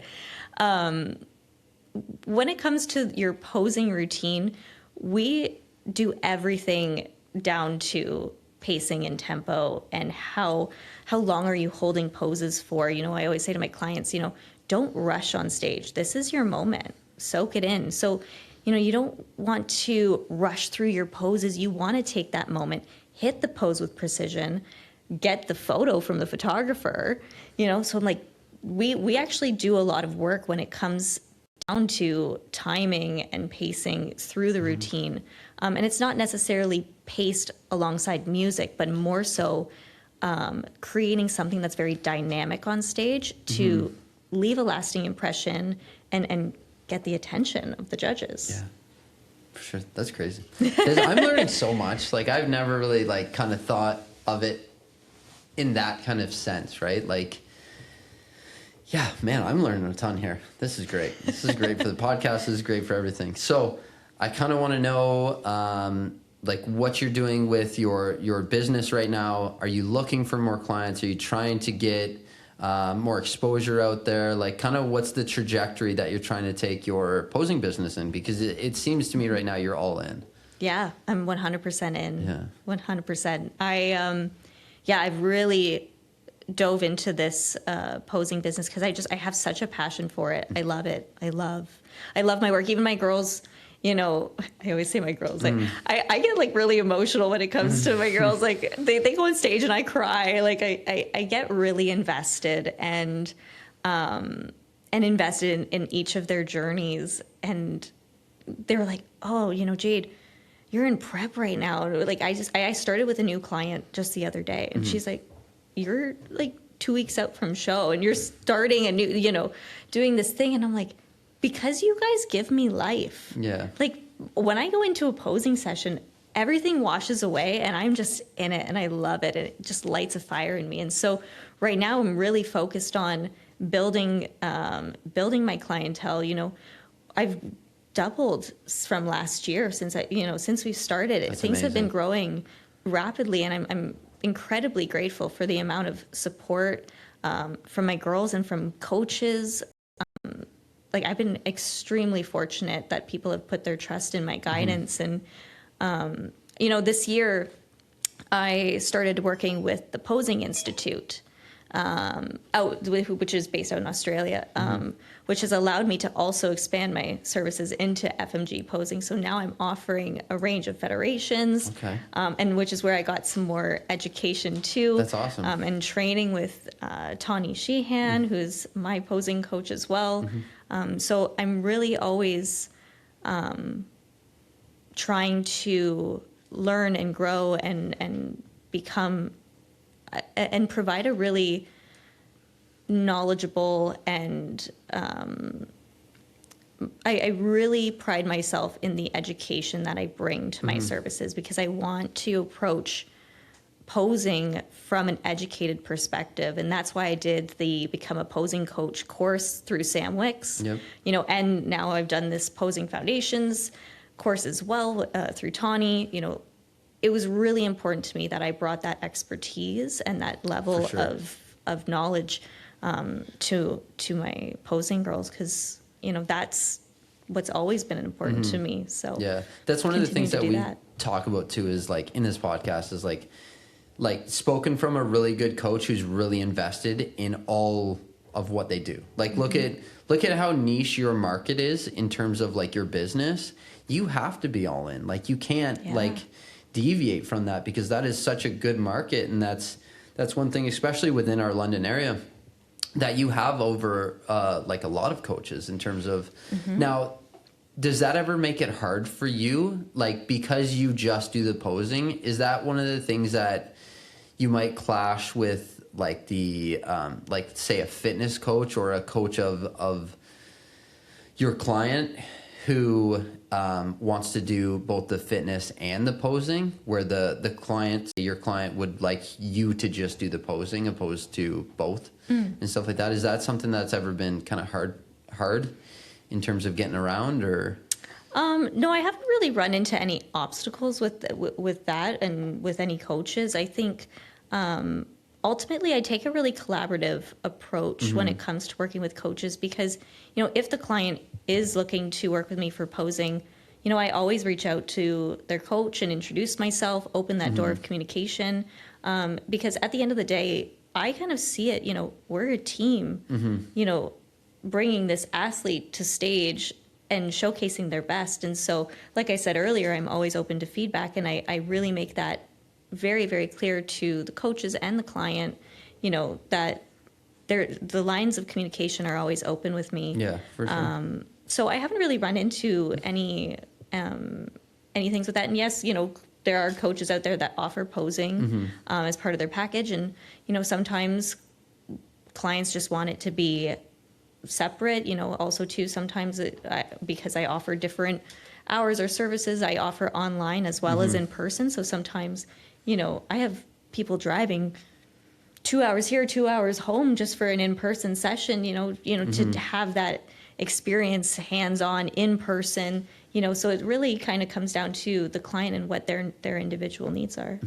when it comes to your posing routine, we do everything down to pacing and tempo and how long are you holding poses for. I always say to my clients, don't rush on stage. This is your moment. Soak it in. So you don't want to rush through your poses. You want to take that moment, hit the pose with precision, get the photo from the photographer, So I'm like, we actually do a lot of work when it comes down to timing and pacing through the routine. And it's not necessarily paced alongside music, but more so creating something that's very dynamic on stage to leave a lasting impression and get the attention of the judges. Yeah, for sure. That's crazy. I'm learning so much. Like, I've never really like kind of thought of it in that kind of sense, right? Like, yeah, man, I'm learning a ton here. This is great. This is great for the podcast. This is great for everything. So I kind of want to know, like, what you're doing with your business right now. Are you looking for more clients? Are you trying to get more exposure out there? Like, kind of what's the trajectory that you're trying to take your posing business in? Because it seems to me right now you're all in. Yeah, I'm 100% in. Yeah. 100%. I've really dove into this posing business because I have such a passion for it. I love it. I love my work. Even my girls you know, I always say my girls, like, I get like really emotional when it comes to my girls. Like they go on stage and I cry. Like I get really invested and invested in each of their journeys. And they were like, oh, you know, Jade, you're in prep right now. Like I started with a new client just the other day, and she's like, you're like 2 weeks out from show and you're starting a new, you know, doing this thing. And I'm like, because you guys give me life. Yeah. Like when I go into a posing session, everything washes away and I'm just in it and I love it. And it just lights a fire in me. And so right now I'm really focused on building my clientele. You know, I've doubled from last year since we've started. That's Things have been amazing. growing rapidly, and I'm incredibly grateful for the amount of support from my girls and from coaches. Like I've been extremely fortunate that people have put their trust in my guidance. And you know, this year I started working with the Posing Institute, which is based out in Australia, which has allowed me to also expand my services into FMG posing. So now I'm offering a range of federations, and which is where I got some more education too. That's awesome. And training with Tawny Sheehan, who's my posing coach as well. So I'm really always trying to learn and grow and become and provide a really knowledgeable and I really pride myself in the education that I bring to my services, because I want to approach posing from an educated perspective. And that's why I did the Become a Posing Coach course through Sam Wicks. Yep. You know, and now I've done this Posing Foundations course as well through Tawny. You know, it was really important to me that I brought that expertise and that level of knowledge to my posing girls, because you know that's what's always been important to me. So yeah, that's one of the things that we that. talk about too, is like in this podcast is like spoken from a really good coach who's really invested in all of what they do. Like look at how niche your market is in terms of like your business. You have to be all in. Like you can't like deviate from that, because that is such a good market. And that's one thing, especially within our London area, that you have over like a lot of coaches in terms of now, does that ever make it hard for you? Like, because you just do the posing, is that one of the things that you might clash with, like the like say a fitness coach or a coach of your client who wants to do both the fitness and the posing, where your client would like you to just do the posing opposed to both and stuff like that? Is that something that's ever been kind of hard in terms of getting around, or? No, I haven't really run into any obstacles with that and with any coaches. I think ultimately I take a really collaborative approach when it comes to working with coaches, because, you know, if the client is looking to work with me for posing, you know, I always reach out to their coach and introduce myself, open that door of communication, because at the end of the day, I kind of see it, you know, we're a team, you know, bringing this athlete to stage and showcasing their best. And so, like I said earlier, I'm always open to feedback, and I really make that very, very clear to the coaches and the client, you know, that the lines of communication are always open with me. Yeah, for sure. So I haven't really run into any things with that. And yes, you know, there are coaches out there that offer posing as part of their package. And, you know, sometimes clients just want it to be separate, you know, also too, sometimes because I offer different hours or services, I offer online as well as in person. So sometimes, you know, I have people driving 2 hours here, 2 hours home just for an in-person session, you know, to have that experience hands-on in person, you know. So it really kind of comes down to the client and what their individual needs are.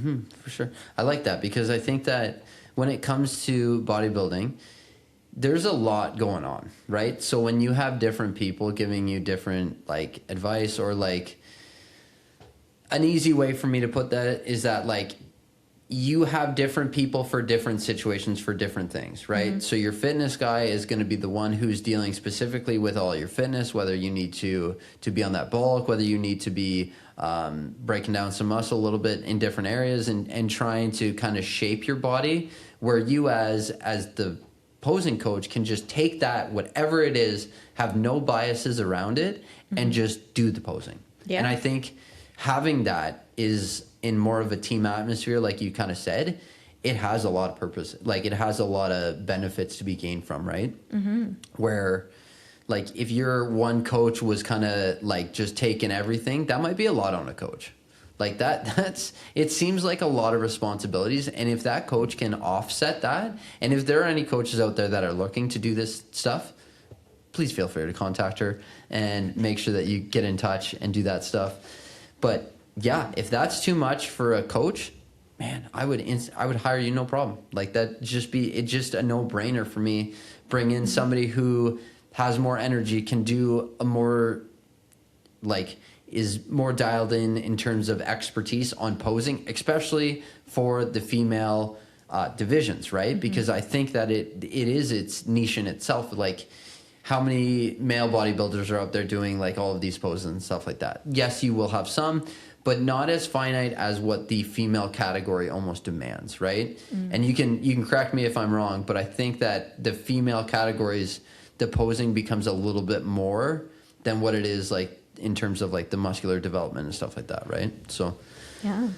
For sure. I like that, because I think that when it comes to bodybuilding, there's a lot going on, right? So when you have different people giving you different like advice, or like an easy way for me to put that is that like you have different people for different situations for different things, right? So your fitness guy is going to be the one who's dealing specifically with all your fitness, whether you need to be on that bulk, whether you need to be breaking down some muscle a little bit in different areas and trying to kind of shape your body, where you as the posing coach can just take that, whatever it is, have no biases around it, and just do the posing. Yeah. And I think having that is in more of a team atmosphere, like you kind of said, it has a lot of purpose. Like it has a lot of benefits to be gained from, right? Where like if your one coach was kind of like just taking everything, that might be a lot on a coach. Like it seems like a lot of responsibilities. And if that coach can offset that, and if there are any coaches out there that are looking to do this stuff, please feel free to contact her and make sure that you get in touch and do that stuff. But yeah, if that's too much for a coach, man, I would hire you, no problem. Like that it's just a no-brainer for me. Bring in somebody who has more energy, can do a more, like, is more dialed in terms of expertise on posing, especially for the female divisions, right? Because I think that it is its niche in itself. Like, how many male bodybuilders are out there doing like all of these poses and stuff like that? Yes, you will have some, but not as finite as what the female category almost demands, right? And you can correct me if I'm wrong, but I think that the female categories, the posing becomes a little bit more than what it is like in terms of like the muscular development and stuff like that, right? So yeah,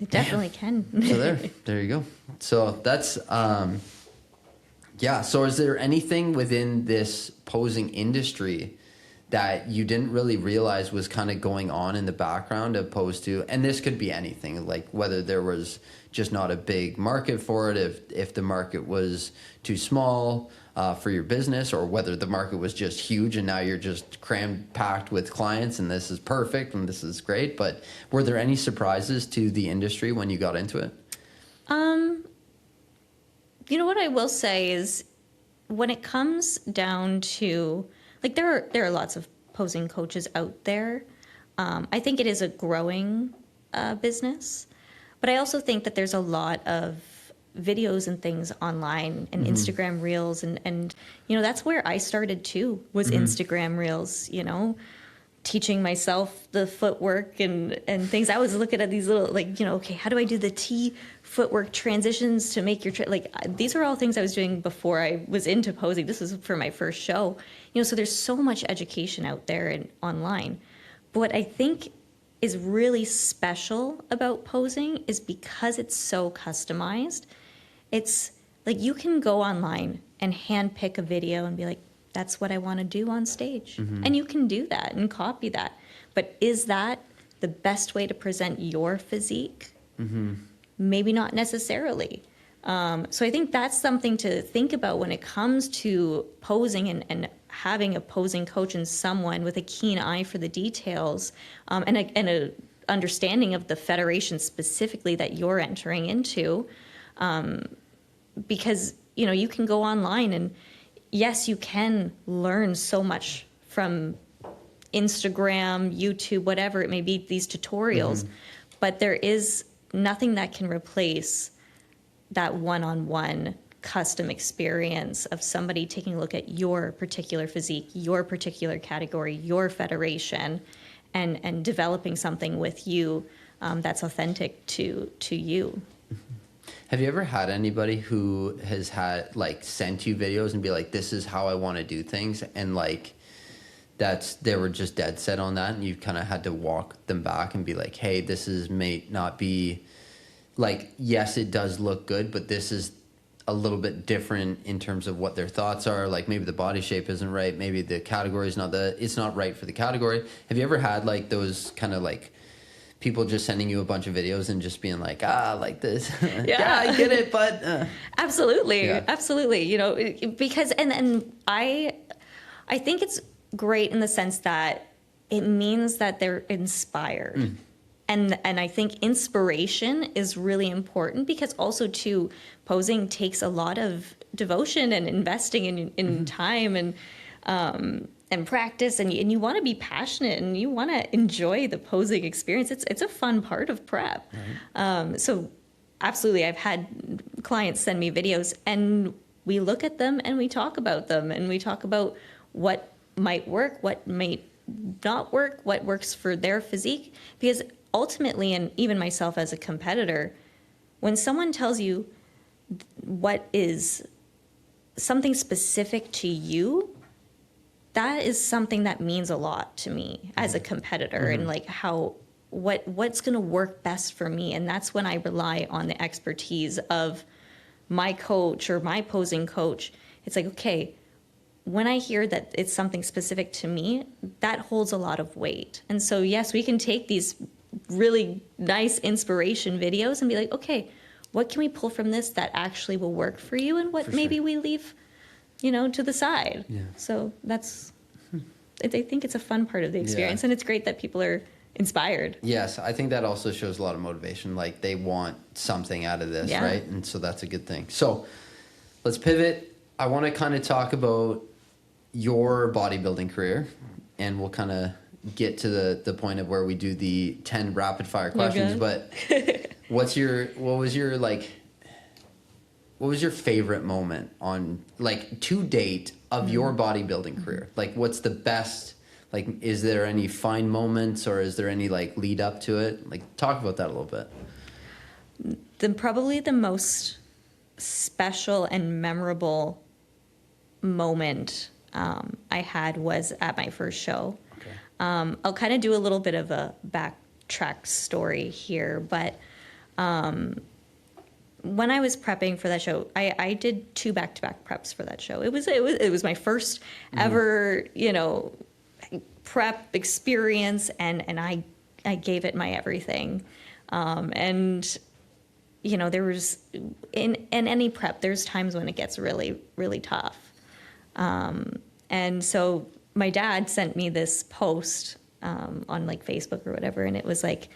it definitely can. So there you go. So that's yeah. So is there anything within this posing industry that you didn't really realize was kind of going on in the background, opposed to, and this could be anything, like whether there was just not a big market for it, if the market was too small for your business, or whether the market was just huge and now you're just crammed packed with clients and this is perfect and this is great. But were there any surprises to the industry when you got into it? You know what I will say is, when it comes down to, like, there are lots of posing coaches out there. I think it is a growing business, but I also think that there's a lot of videos and things online and Instagram reels, and you know, that's where I started too, was Instagram reels, you know, teaching myself the footwork and things. I was looking at these little, like, you know, okay, how do I do the T footwork transitions to make your these are all things I was doing before I was into posing. This was for my first show, you know. So there's so much education out there and online. But what I think is really special about posing is because it's so customized. It's like you can go online and hand pick a video and be like, that's what I want to do on stage. And you can do that and copy that. But is that the best way to present your physique? Maybe not necessarily. So I think that's something to think about when it comes to posing, and having a posing coach and someone with a keen eye for the details, and a understanding of the federation specifically that you're entering into. Because, you know, you can go online and yes, you can learn so much from Instagram, YouTube, whatever it may be, these tutorials, but there is nothing that can replace that one-on-one custom experience of somebody taking a look at your particular physique, your particular category, your federation, and developing something with you that's authentic to you. Have you ever had anybody who has had, like, sent you videos and be like, this is how I want to do things, and like they were just dead set on that, and you kind of had to walk them back and be like, hey, may not be, like, yes, it does look good, but this is a little bit different in terms of what their thoughts are. Like, maybe the body shape isn't right, maybe the category is it's not right for the category. Have you ever had like those kind of like people just sending you a bunch of videos and just being like, like this? Yeah, I get it, but absolutely. You know, because and I think it's great in the sense that it means that they're inspired. And I think inspiration is really important, because also too, posing takes a lot of devotion and investing in time and practice, and you want to be passionate and you want to enjoy the posing experience. It's a fun part of prep. So absolutely, I've had clients send me videos, and we look at them and we talk about them, and we talk about what might work, what might not work, what works for their physique. Because ultimately, and even myself as a competitor, when someone tells you what is something specific to you, that is something that means a lot to me as a competitor, and like what's going to work best for me. And that's when I rely on the expertise of my coach or my posing coach. It's like, okay, when I hear that it's something specific to me, that holds a lot of weight. And so, yes, we can take these really nice inspiration videos and be like, okay, what can we pull from this that actually will work for you, and what maybe we leave, to the side. Yeah. So that's, I think it's a fun part of the experience, and it's great that people are inspired. Yes, I think that also shows a lot of motivation. Like, they want something out of this, right? And so that's a good thing. So let's pivot. I want to kind of talk about your bodybuilding career, and we'll kind of get to the point of where we do the 10 rapid fire questions. But what was your favorite moment on, like, to date of your bodybuilding career? Like, what's the best, like, is there any fine moments, or is there any, like, lead up to it? Like, talk about that a little bit. Probably the most special and memorable moment I had was at my first show. Okay. I'll kind of do a little bit of a backtrack story here, but when I was prepping for that show, I did 2 back-to-back preps for that show. It was my first ever, prep experience, and I gave it my everything. And there was in any prep, there's times when it gets really, really tough. And so my dad sent me this post on like Facebook or whatever, and it was like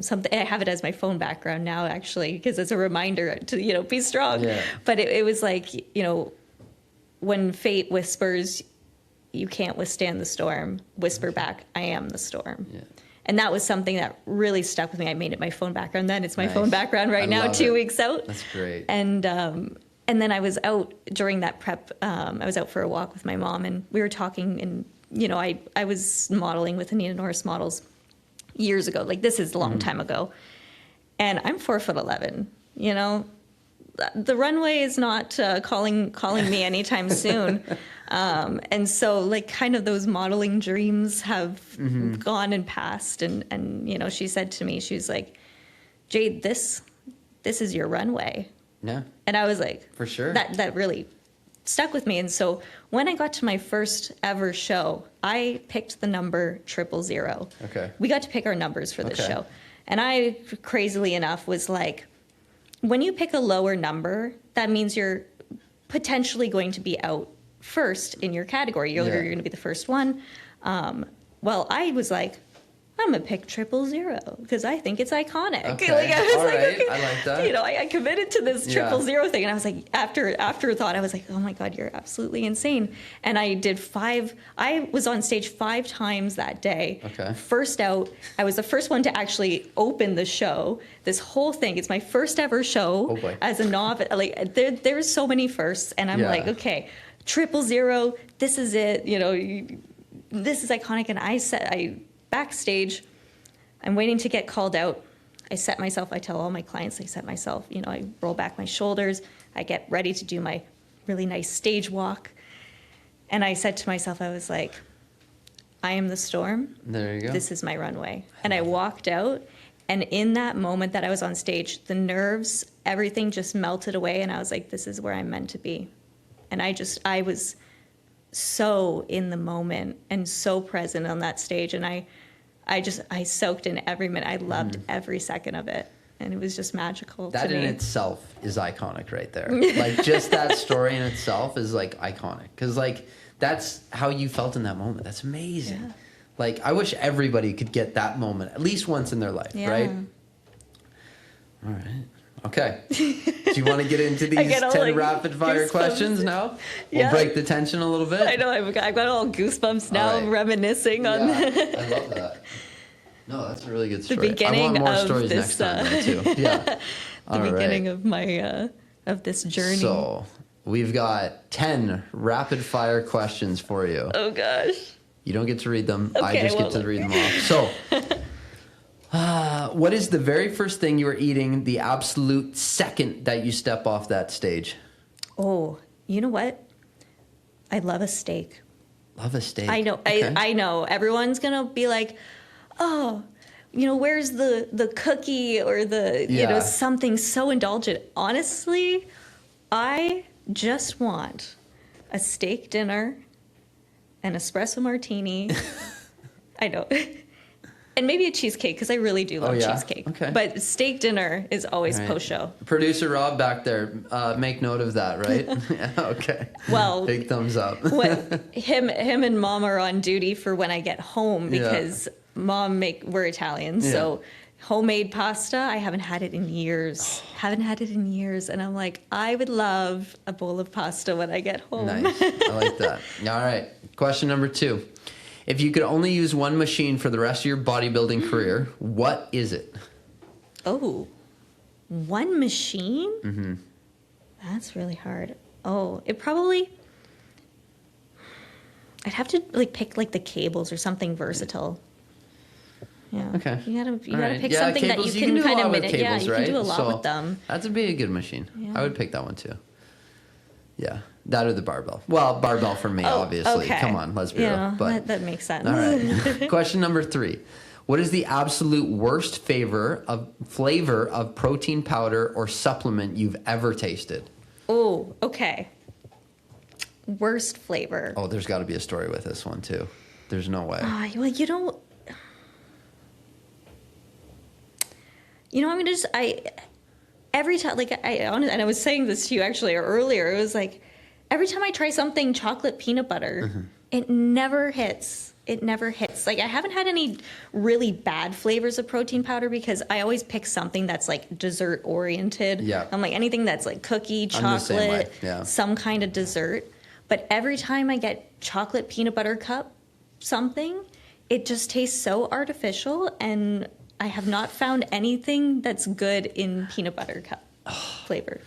something. I have it as my phone background now, actually, because it's a reminder to be strong. Yeah. But it was like, when fate whispers, you can't withstand the storm, whisper back, I am the storm. Yeah. And that was something that really stuck with me. I made it my phone background then. It's my phone background right now, 2 weeks out. That's great. And then I was out during that prep. I was out for a walk with my mom, and we were talking, and, I was modeling with Anita Norris Models years ago. Like, this is a long time ago. And I'm 4'11". The runway is not calling me anytime soon. And so, like, kind of those modeling dreams have gone and passed. And she said to me, she was like, Jade, this is your runway. Yeah. And I was like, for sure. That really stuck with me. And so when I got to my first ever show, I picked the number 000. Okay. We got to pick our numbers for this show. And I, crazily enough, was like, when you pick a lower number, that means you're potentially going to be out first in your category. You're going to be the first one. Well, I was like, I'm going to pick 000 because I think it's iconic. Okay. Like, I was all like, right. okay. I like that. I committed to this 000 thing. And I was like, afterthought, I was like, oh my God, you're absolutely insane. And I was on stage 5 times that day. Okay. First out, I was the first one to actually open the show. This whole thing, it's my first ever show as a novice. Like, there's so many firsts. And I'm like, okay, 000, this is it. This is iconic. And backstage, I'm waiting to get called out. I tell all my clients, I roll back my shoulders. I get ready to do my really nice stage walk. And I said to myself, I was like, I am the storm. There you go. This is my runway. And I walked out. And in that moment that I was on stage, the nerves, everything just melted away. And I was like, this is where I'm meant to be. And I was so in the moment and so present on that stage, and I soaked in every minute. I loved every second of it, and it was just magical. That to in me. itself is iconic right there. Like, just that story in itself is like iconic, because like that's how you felt in that moment. That's amazing. Yeah. Like, I wish everybody could get that moment at least once in their life, right? All right. Okay. Do you want to get into these 10 rapid fire questions now? We'll break the tension a little bit. I know. I've got all goosebumps now, reminiscing on. I love that. No, that's a really good the story. beginning I want more of stories this, next time, though, too. Yeah. the beginning of my of this journey. So we've got 10 rapid fire questions for you. Oh gosh. You don't get to read them. Okay, I just get to read them off. So, what is the very first thing you are eating the absolute second that you step off that stage? Oh, you know what? I love a steak. Love a steak. I know. Okay. I know. Everyone's gonna be like, oh, where's the cookie or the something so indulgent. Honestly, I just want a steak dinner, an espresso martini. I know. And maybe a cheesecake, because I really do love cheesecake. Okay. But steak dinner is always post-show. Producer Rob back there, make note of that, right? Okay. Well, big thumbs up. him and Mom are on duty for when I get home, because we're Italian, so homemade pasta, I haven't had it in years. And I'm like, I would love a bowl of pasta when I get home. Nice. I like that. All right. Question number 2. If you could only use one machine for the rest of your bodybuilding career, what is it? Oh, one machine? Mm-hmm. That's really hard. Oh, I'd have to pick the cables or something versatile. Yeah. Okay. You gotta pick something that you can kind of manipulate. Yeah, you can do a lot with them. That'd be a good machine. Yeah. I would pick that one too. Yeah. That or the barbell. Well, barbell for me, obviously. Okay. Come on, let's be real. But that makes sense. all right. Question number 3. What is the absolute worst flavor of protein powder or supplement you've ever tasted? Oh, okay. Worst flavor. Oh, there's got to be a story with this one too. There's no way. Well, you don't. I'm just every time, and I was saying this to you actually earlier. It was like every time I try something chocolate peanut butter, it never hits. It never hits. I haven't had any really bad flavors of protein powder, because I always pick something that's dessert oriented. Yeah. I'm anything that's cookie, chocolate, some kind of dessert. But every time I get chocolate peanut butter cup something, it just tastes so artificial, and I have not found anything that's good in peanut butter cup flavor.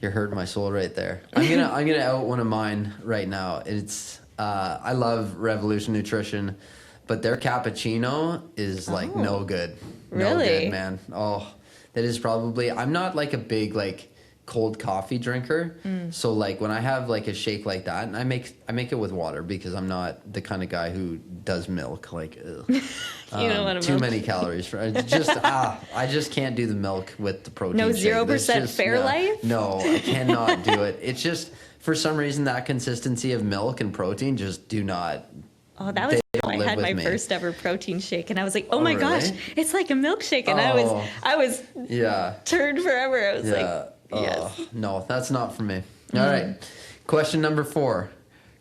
You're hurting my soul right there. I'm gonna out one of mine right now. It's I love Revolution Nutrition, but their cappuccino is no good. Really? No good, man. Oh, that is probably. I'm not a big cold coffee drinker. So when I have a shake like that, and I make it with water, because I'm not the kind of guy who does milk. Ugh. You don't want to too many calories for I just can't do the milk with the protein. No shake. 0% Fairlife? No, I cannot do it. It's just for some reason that consistency of milk and protein just do not. Oh, that was how I had my first ever protein shake, and I was like, "Oh my gosh, really? it's like a milkshake!" And I was turned forever. I was yes. No, that's not for me. All right. Question number 4.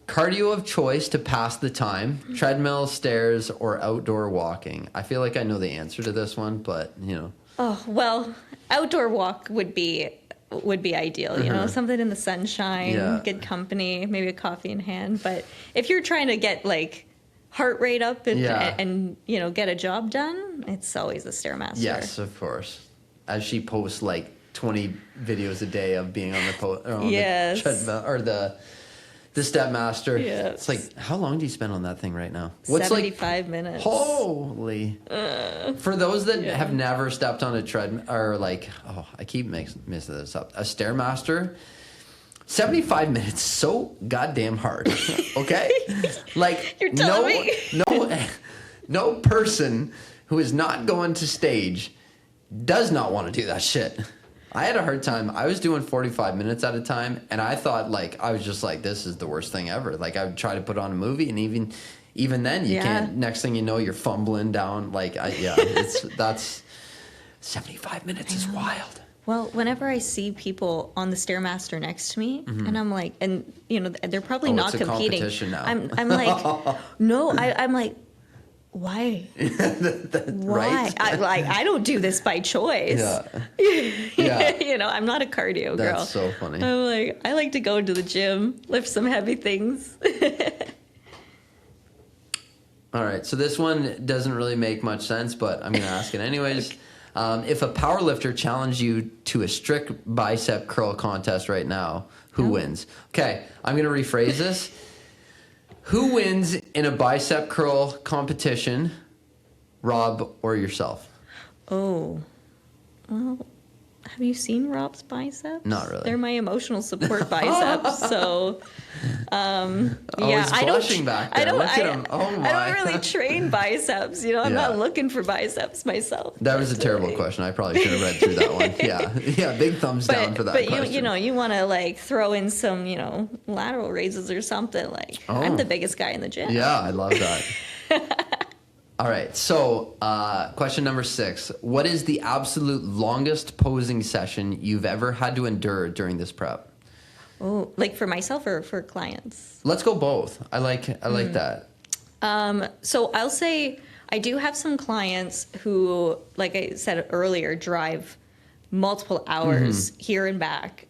Cardio of choice to pass the time: treadmill, stairs, or outdoor walking. I feel like I know the answer to this one, but Oh, well, outdoor walk would be ideal, something in the sunshine, good company, maybe a coffee in hand. But if you're trying to get heart rate up and get a job done, it's always the Stairmaster. Yes, of course. As she posts 20 videos a day of being on the treadmill or the Stepmaster. Yes. It's how long do you spend on that thing right now? 75 minutes. Holy. For those that have never stepped on a treadmill, or I keep messing this up, a Stairmaster, 75 minutes, so goddamn hard. Okay? You're telling me? No person who is not going to stage does not want to do that shit. I had a hard time. I was doing 45 minutes at a time, and I thought I was just this is the worst thing ever. I would try to put on a movie, and even then you can't. Next thing you know, you're fumbling down. That's 75 minutes is wild. Well, whenever I see people on the Stairmaster next to me, and I'm they're probably not it's a competing. Competition now. I'm no, I'm why? Why? Right? I don't do this by choice. Yeah. I'm not a cardio girl. That's so funny. I like to go to the gym, lift some heavy things. All right. So this one doesn't really make much sense, but I'm going to ask it anyways. If a powerlifter challenged you to a strict bicep curl contest right now, who wins? Okay. I'm going to rephrase this. Who wins in a bicep curl competition, Rob or yourself? Oh, well, have you seen Rob's biceps? Not really. They're my emotional support biceps. So, yeah, I don't. Back there. Look at him. Oh my! I don't really train biceps. You know, I'm not looking for biceps myself. That was a terrible question. I probably should have read through that one. Yeah. Big thumbs down for that question. But you want to like throw in some, lateral raises or something. Like I'm the biggest guy in the gym. Yeah, I love that. All right, so question number 6. What is the absolute longest posing session you've ever had to endure during this prep? Oh, like for myself or for clients? Let's go both. I like that. So I'll say I do have some clients who, like I said earlier, drive multiple hours here and back,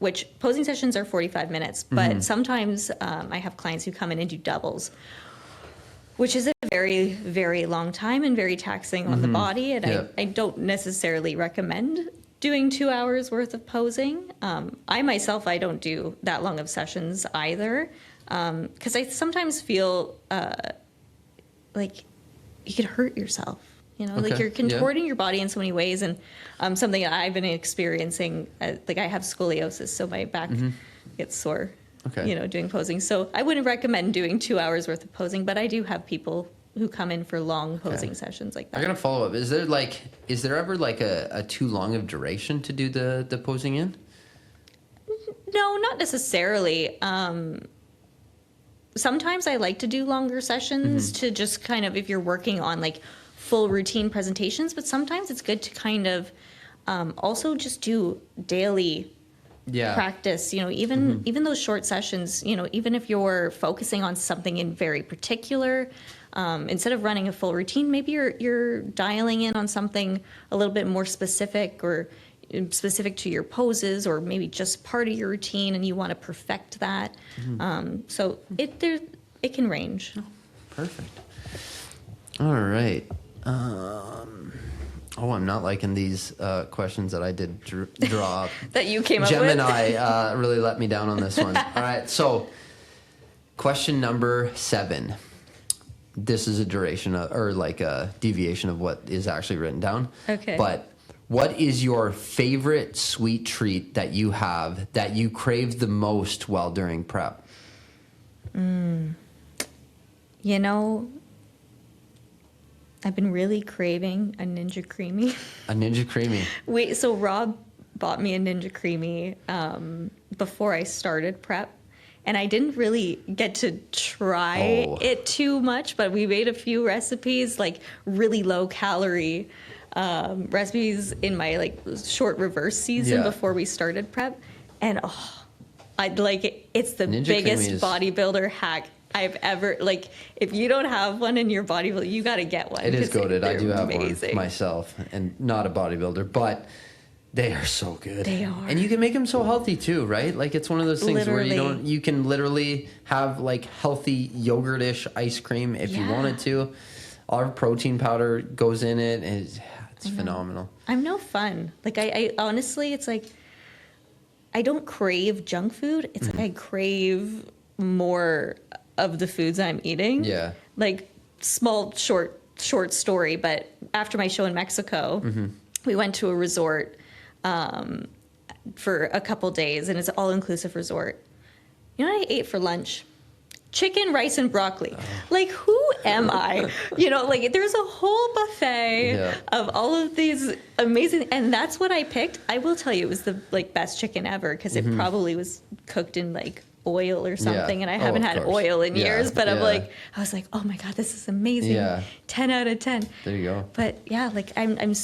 which posing sessions are 45 minutes. But sometimes I have clients who come in and do doubles, which is a very, very long time and very taxing on the body. And I don't necessarily recommend doing 2 hours worth of posing. I myself, I don't do that long of sessions either, because I sometimes feel like you could hurt yourself. Like you're contorting your body in so many ways. And something that I've been experiencing, like I have scoliosis, so my back gets sore. Doing posing. So I wouldn't recommend doing 2 hours worth of posing, but I do have people who come in for long posing sessions like that. I got to follow up. Is there ever like a too long of duration to do the posing in? No, not necessarily. Sometimes I like to do longer sessions to just kind of, if you're working on like full routine presentations, but sometimes it's good to kind of also just do daily practice, even those short sessions, even if you're focusing on something in very particular, instead of running a full routine, maybe you're dialing in on something a little bit more specific or specific to your poses, or maybe just part of your routine and you want to perfect that. So it can range. Oh, perfect. All right. I'm not liking these questions that I did draw up. That you came up with? Gemini really let me down on this one. All right, so question number 7. This is a duration or like a deviation of what is actually written down. Okay. But what is your favorite sweet treat that you have that you crave the most while during prep? I've been really craving a Ninja Creamy. A Ninja Creamy. So Rob bought me a Ninja Creamy before I started prep. And I didn't really get to try it too much, but we made a few recipes, like really low calorie recipes in my like short reverse season before we started prep. And I'd like it. It's the Ninja biggest bodybuilder hack I've ever, like, if you don't have one in your bodybuilder, you got to get one. It is goated. I do have amazing. one myself, and not a bodybuilder, but they are so good. They are. And you can make them so healthy too, right? Like it's one of those things where you can literally have like healthy yogurt-ish ice cream if you wanted to. Our protein powder goes in it, and it's phenomenal. I'm no fun. Like I honestly, it's like, I don't crave junk food. It's like I crave more of the foods I'm eating. Yeah. Like small, short story, but after my show in Mexico, we went to a resort for a couple days, and it's an all-inclusive resort. You know what I ate for lunch? Chicken, rice, and broccoli. Like, who am I? Like there's a whole buffet of all of these amazing, and that's what I picked. I will tell you, it was the best chicken ever, because it probably was cooked in like oil or something, and I haven't had oil in years, but I was like, oh my God, this is amazing. 10 out of 10. There you go. But yeah, like I'm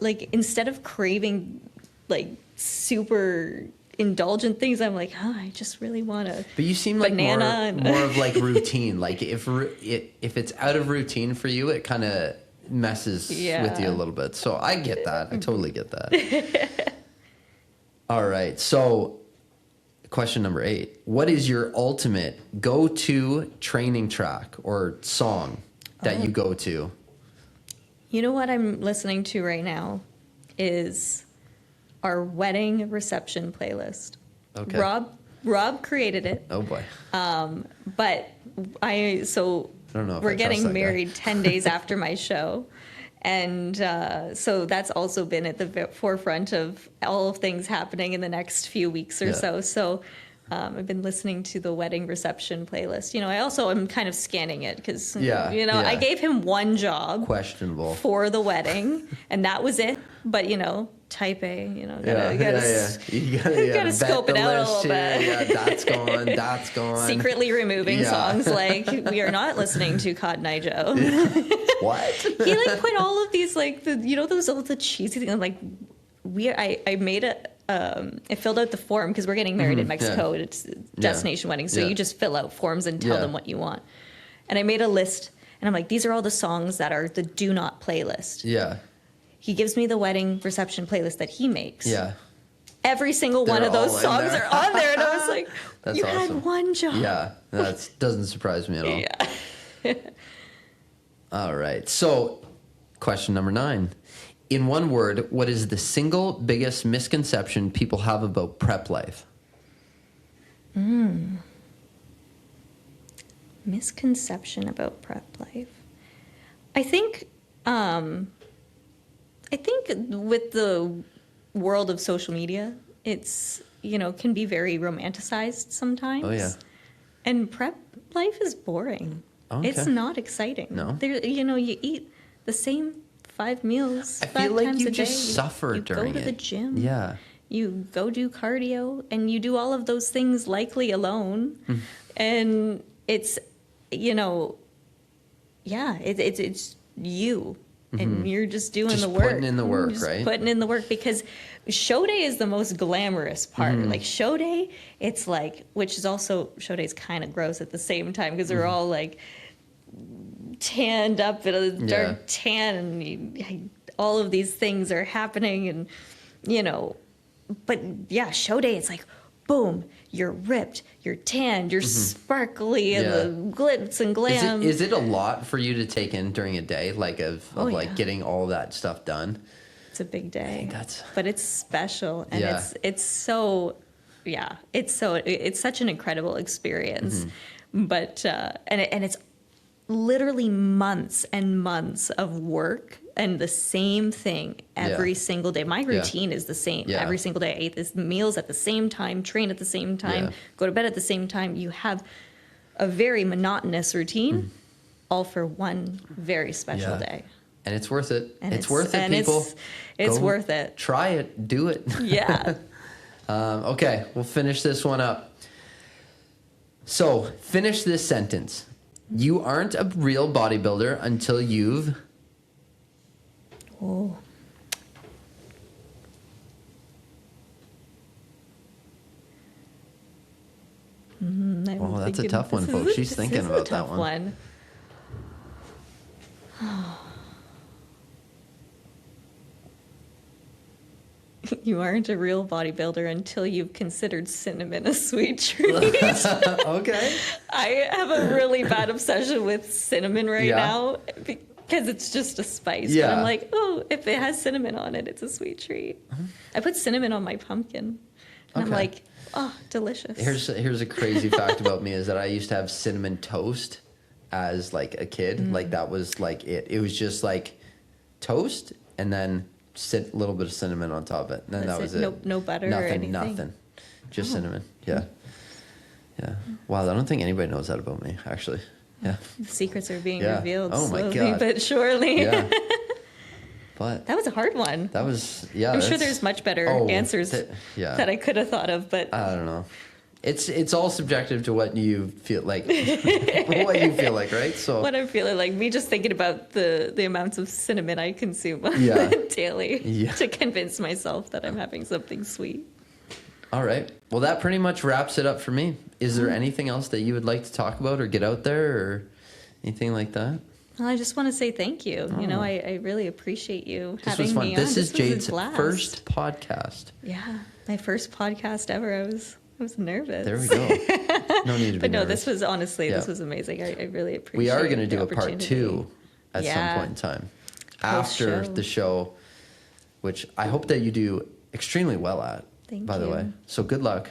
like, instead of craving like super indulgent things, I'm like, I just really want a But you seem like more of like routine. Like if it's out of routine for you, it kind of messes with you a little bit. So I get that. I totally get that. All right. So question number 8. What is your ultimate go-to training track or song that you go to? You know what I'm listening to right now is our wedding reception playlist. Okay. Rob created it. Oh boy. But I don't know if we're I trust getting that married 10 days after my show. And so that's also been at the forefront of all of things happening in the next few weeks or so. So I've been listening to the wedding reception playlist. You know, I also am kind of scanning it because, I gave him one job. Questionable. For the wedding, and that was it. But, type A, you gotta gotta scope it out a little bit. Yeah, that's gone. Secretly removing songs like we are not listening to Cotton Eye Joe. What? He put all of these those all the cheesy things I made I filled out the form because we're getting married in Mexico. Yeah. It's a destination wedding, so you just fill out forms and tell them what you want. And I made a list, and I'm like, these are all the songs that are the do not playlist. Yeah. He gives me the wedding reception playlist that he makes. Yeah. Every single one of those songs are on there. And I was like, that's you awesome. had one job. Yeah. That doesn't surprise me at all. Yeah. All right. So, question number 9. In one word, what is the single biggest misconception people have about prep life? Misconception about prep life. I think with the world of social media, it's, can be very romanticized sometimes. Oh, yeah. And prep life is boring. Okay. It's not exciting. No. You eat the same 5 meals. I 5 feel like times you a day. just suffer during it. You go to the gym. Yeah. You go do cardio, and you do all of those things likely alone. And it's, it's you. And you're just doing just the work. Putting in the work, just right? Putting in the work, because show day is the most glamorous part. Like show day, it's which is also, show day is kind of gross at the same time because we're all tanned up in a dark tan, and all of these things are happening, and but yeah, show day, it's boom, you're ripped, you're tanned, you're sparkly, and the glitz and glam. Is it a lot for you to take in during a day, of getting all that stuff done? It's a big day. That's... But it's special, and it's such an incredible experience. But and it's literally months and months of work and the same thing every single day. My routine is the same every single day. I eat these meals at the same time, train at the same time, go to bed at the same time. You have a very monotonous routine, all for one very special day. And it's worth it. And it's worth it, people. It's worth it. Try it. Do it. Yeah. Okay, we'll finish this one up. So, finish this sentence. You aren't a real bodybuilder until you've... Oh. That's a tough one, folks. She's thinking about that one. You aren't a real bodybuilder until you've considered cinnamon a sweet treat. Okay. I have a really bad obsession with cinnamon now because it's just a spice. Yeah. But I'm like, oh, if it has cinnamon on it, it's a sweet treat. I put cinnamon on my pumpkin. And I'm like, oh, delicious. Here's a crazy fact about me is that I used to have cinnamon toast as a kid. That was it. It was just toast and then a little bit of cinnamon on top of it. And then that was it. No butter or anything? Nothing. Just cinnamon. Yeah. Yeah. Wow, I don't think anybody knows that about me, actually. Yeah. The secrets are being revealed slowly God. but surely. Yeah. But that was a hard one. That was, I'm sure there's much better answers that I could have thought of, but I don't know. It's all subjective to what you feel like, what you feel like, right? So what I'm feeling like, me just thinking about the amounts of cinnamon I consume daily to convince myself that I'm having something sweet. All right. Well, that pretty much wraps it up for me. Is there anything else that you would like to talk about or get out there or anything like that? Well, I just want to say thank you. I really appreciate you having me on. This is Jade's first podcast. Yeah, my first podcast ever. I was nervous. There we go. No need to be But no, nervous. this was honestly, Yeah. this was amazing. I really appreciate. We are going to the do a part opportunity. 2 at some Yeah. point in time after Post-show. the show, which I hope that you do extremely well at. Thank by the you. way. So good luck.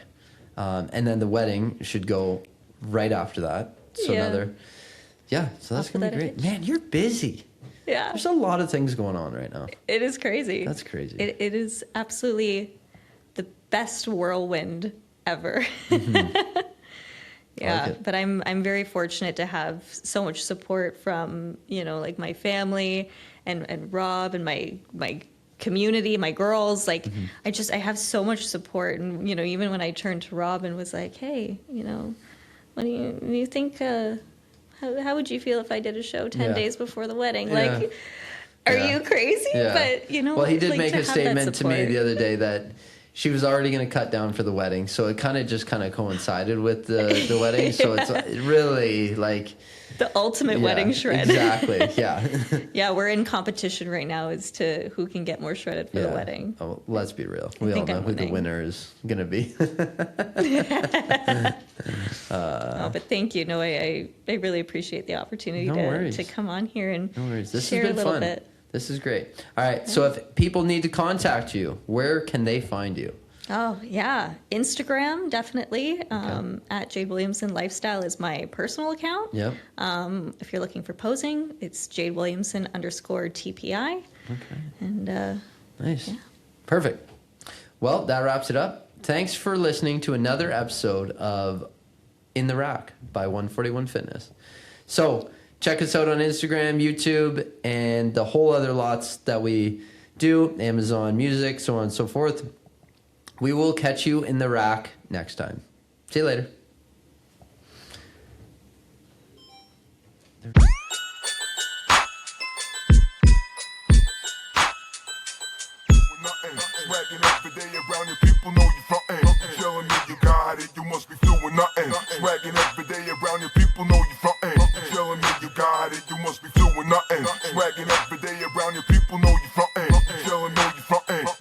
And then the wedding should go right after that. So Yeah. so that's After going to be that great. Man, you're busy. Yeah, There's a lot of things going on right now. it is crazy. That's crazy. It is absolutely the best whirlwind ever. Yeah, like it. but I'm very fortunate to have so much support from, you know, like my family and Rob and my community, my girls. Like I have so much support, and you know, even when I turned to Rob and was like, hey, you know, what do you think? How would you feel if I did a show 10 Yeah. days before the wedding? Yeah. Like, are Yeah. you crazy? Yeah. But you know, well, he did like, make to a have that statement to me support. the other day that she was already going to cut down for the wedding, so it kind of coincided with the wedding. So it's really like The ultimate wedding shred. Exactly. Yeah. Yeah, we're in competition right now as to who can get more shredded for the wedding. Oh, let's be real. We all think know I'm who the winning. winner is going to be. Oh, but thank you. No, I really appreciate the opportunity No worries. to come on here and No worries. This share has a been little fun. bit. This is great. All right. So if people need to contact you, where can they find you? Oh, yeah. Instagram, definitely. At Jade Williamson Lifestyle is my personal account. Yep. If you're looking for posing, it's Jade Williamson _TPI. Okay. And Nice. Perfect. Well, that wraps it up. Thanks for listening to another episode of In the Rack by 141 Fitness. So check us out on Instagram, YouTube, and the whole other lots that we do, Amazon Music, so on and so forth. We will catch you in the rack next time. See you later. Swagging every day around your people know you frontin'. Telling me you got it, you must be doing nothing. Swagging every day around your people know you